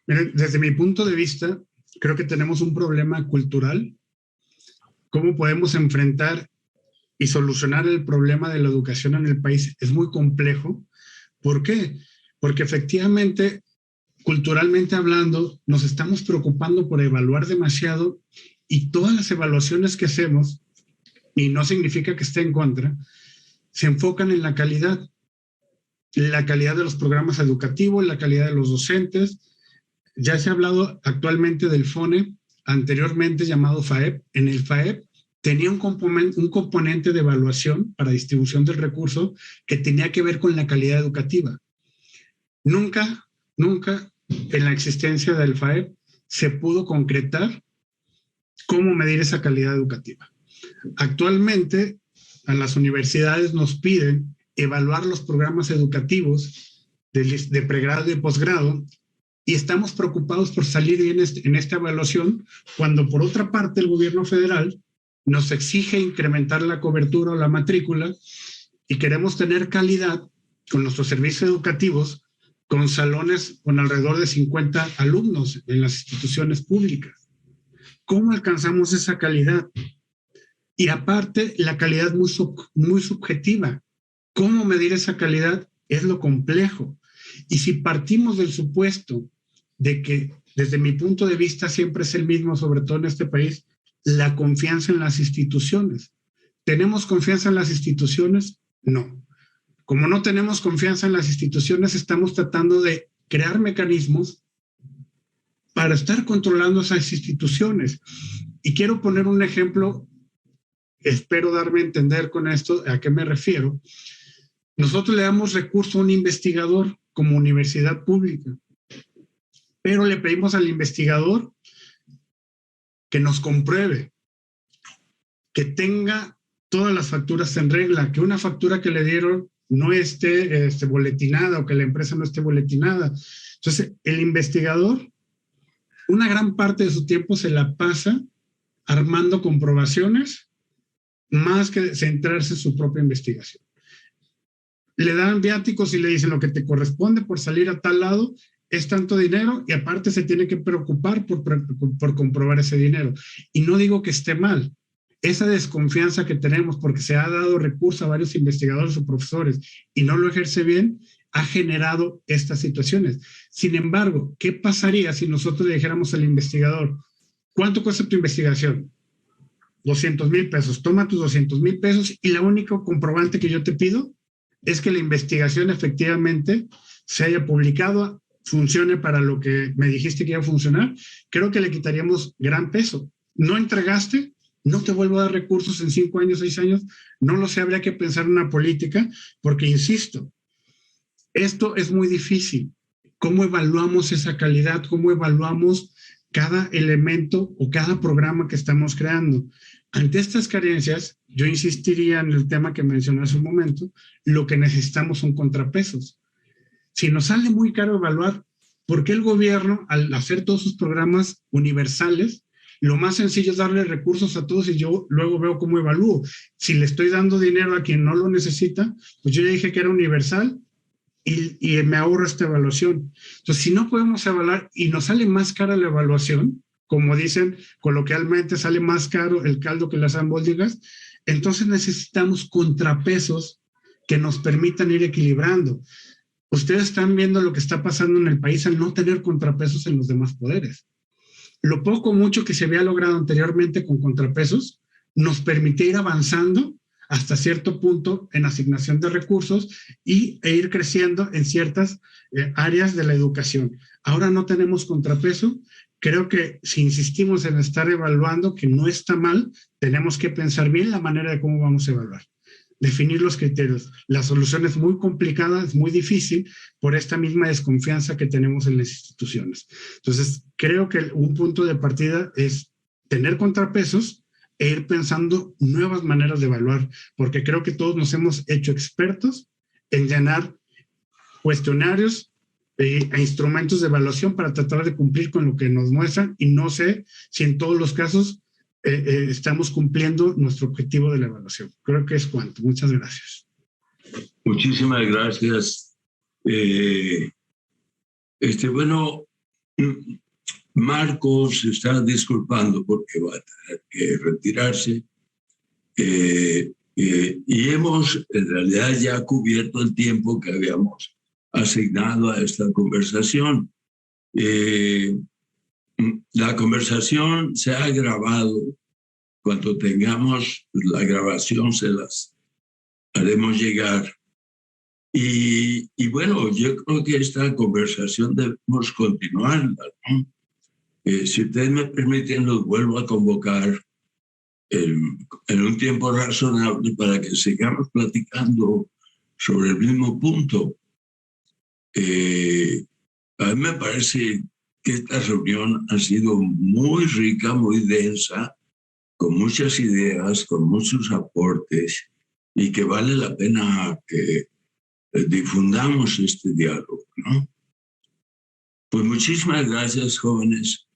Miren, desde mi punto de vista, creo que tenemos un problema cultural. ¿Cómo podemos enfrentar y solucionar el problema de la educación en el país? Es muy complejo. ¿Por qué? Porque efectivamente, culturalmente hablando, nos estamos preocupando por evaluar demasiado y todas las evaluaciones que hacemos, y no significa que esté en contra, se enfocan en la calidad de los programas educativos, la calidad de los docentes. Ya se ha hablado actualmente del FONE, anteriormente llamado FAEP. En el FAEP tenía un componente de evaluación para distribución del recurso que tenía que ver con la calidad educativa. Nunca en la existencia del FAEP se pudo concretar cómo medir esa calidad educativa. Actualmente, a las universidades nos piden evaluar los programas educativos de pregrado y posgrado, y estamos preocupados por salir bien en esta evaluación, cuando por otra parte el gobierno federal nos exige incrementar la cobertura o la matrícula, y queremos tener calidad con nuestros servicios educativos, con salones con alrededor de 50 alumnos en las instituciones públicas. ¿Cómo alcanzamos esa calidad? Y aparte, la calidad muy subjetiva. ¿Cómo medir esa calidad? Es lo complejo. Y si partimos del supuesto de que, desde mi punto de vista, siempre es el mismo, sobre todo en este país, la confianza en las instituciones. ¿Tenemos confianza en las instituciones? No. Como no tenemos confianza en las instituciones, estamos tratando de crear mecanismos para estar controlando esas instituciones. Y quiero poner un ejemplo, espero darme a entender con esto a qué me refiero. Nosotros le damos recurso a un investigador como universidad pública, pero le pedimos al investigador que nos compruebe, que tenga todas las facturas en regla, que una factura que le dieron no esté boletinada, o que la empresa no esté boletinada. Entonces, el investigador, una gran parte de su tiempo se la pasa armando comprobaciones más que centrarse en su propia investigación. Le dan viáticos y le dicen: lo que te corresponde por salir a tal lado es tanto dinero, y aparte se tiene que preocupar por comprobar ese dinero. Y no digo que esté mal. Esa desconfianza que tenemos porque se ha dado recurso a varios investigadores o profesores y no lo ejerce bien, ha generado estas situaciones. Sin embargo, ¿qué pasaría si nosotros le dijéramos al investigador: ¿cuánto cuesta tu investigación? 200,000 pesos. Toma tus 200,000 pesos y la única comprobante que yo te pido es que la investigación efectivamente se haya publicado, funcione para lo que me dijiste que iba a funcionar. Creo que le quitaríamos gran peso. No entregaste, no te vuelvo a dar recursos en 5 años, 6 años. No lo sé, habría que pensar en una política, porque insisto, esto es muy difícil. ¿Cómo evaluamos esa calidad? ¿Cómo evaluamos cada elemento o cada programa que estamos creando? Ante estas carencias, yo insistiría en el tema que mencioné hace un momento: lo que necesitamos son contrapesos. Si nos sale muy caro evaluar, ¿por qué el gobierno, al hacer todos sus programas universales, lo más sencillo es darle recursos a todos y yo luego veo cómo evalúo? Si le estoy dando dinero a quien no lo necesita, pues yo ya dije que era universal y me ahorro esta evaluación. Entonces, si no podemos evaluar y nos sale más cara la evaluación, como dicen coloquialmente, sale más caro el caldo que las albóndigas, entonces necesitamos contrapesos que nos permitan ir equilibrando. ustedes están viendo lo que está pasando en el país al no tener contrapesos en los demás poderes. Lo poco o mucho que se había logrado anteriormente con contrapesos nos permitía ir avanzando hasta cierto punto en asignación de recursos e ir creciendo en ciertas áreas de la educación. Ahora no tenemos contrapeso. Creo que si insistimos en estar evaluando, que no está mal, tenemos que pensar bien la manera de cómo vamos a evaluar. Definir los criterios. La solución es muy complicada, es muy difícil por esta misma desconfianza que tenemos en las instituciones. Entonces, creo que un punto de partida es tener contrapesos e ir pensando nuevas maneras de evaluar, porque creo que todos nos hemos hecho expertos en llenar cuestionarios e instrumentos de evaluación para tratar de cumplir con lo que nos muestran, y no sé si en todos los casos estamos cumpliendo nuestro objetivo de la evaluación. Creo que es cuanto. Muchas gracias. Muchísimas gracias. Bueno, Marcos se está disculpando porque va a tener que retirarse. Y hemos en realidad ya cubierto el tiempo que habíamos asignado a esta conversación. La conversación se ha grabado. Cuando tengamos la grabación se las haremos llegar. Y bueno, yo creo que esta conversación debemos continuarla, ¿no? Si ustedes me permiten, los vuelvo a convocar en un tiempo razonable para que sigamos platicando sobre el mismo punto. A mí me parece que esta reunión ha sido muy rica, muy densa, con muchas ideas, con muchos aportes, y que vale la pena que difundamos este diálogo, ¿no? Pues muchísimas gracias, jóvenes.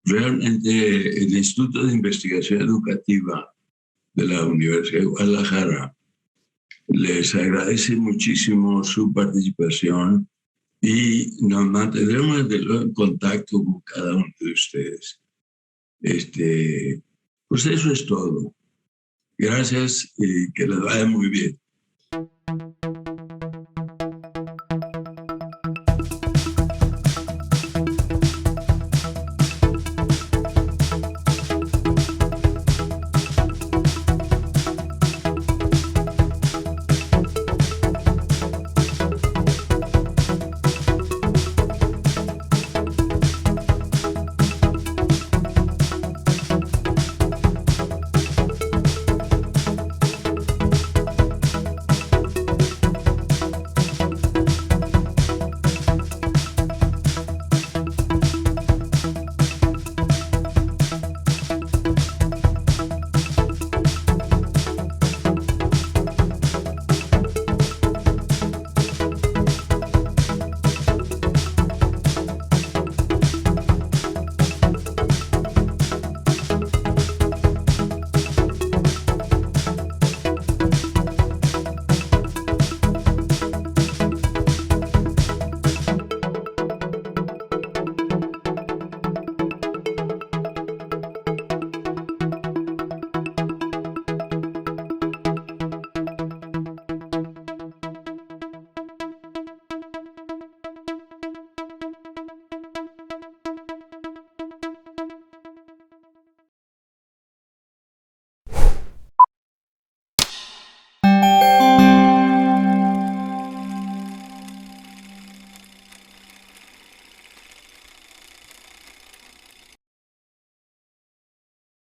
Realmente el Instituto de Investigación Educativa de la Universidad de Guadalajara les agradece muchísimo su participación y nos mantendremos desde luego en contacto con cada uno de ustedes. Pues eso es todo. Gracias y que les vaya muy bien.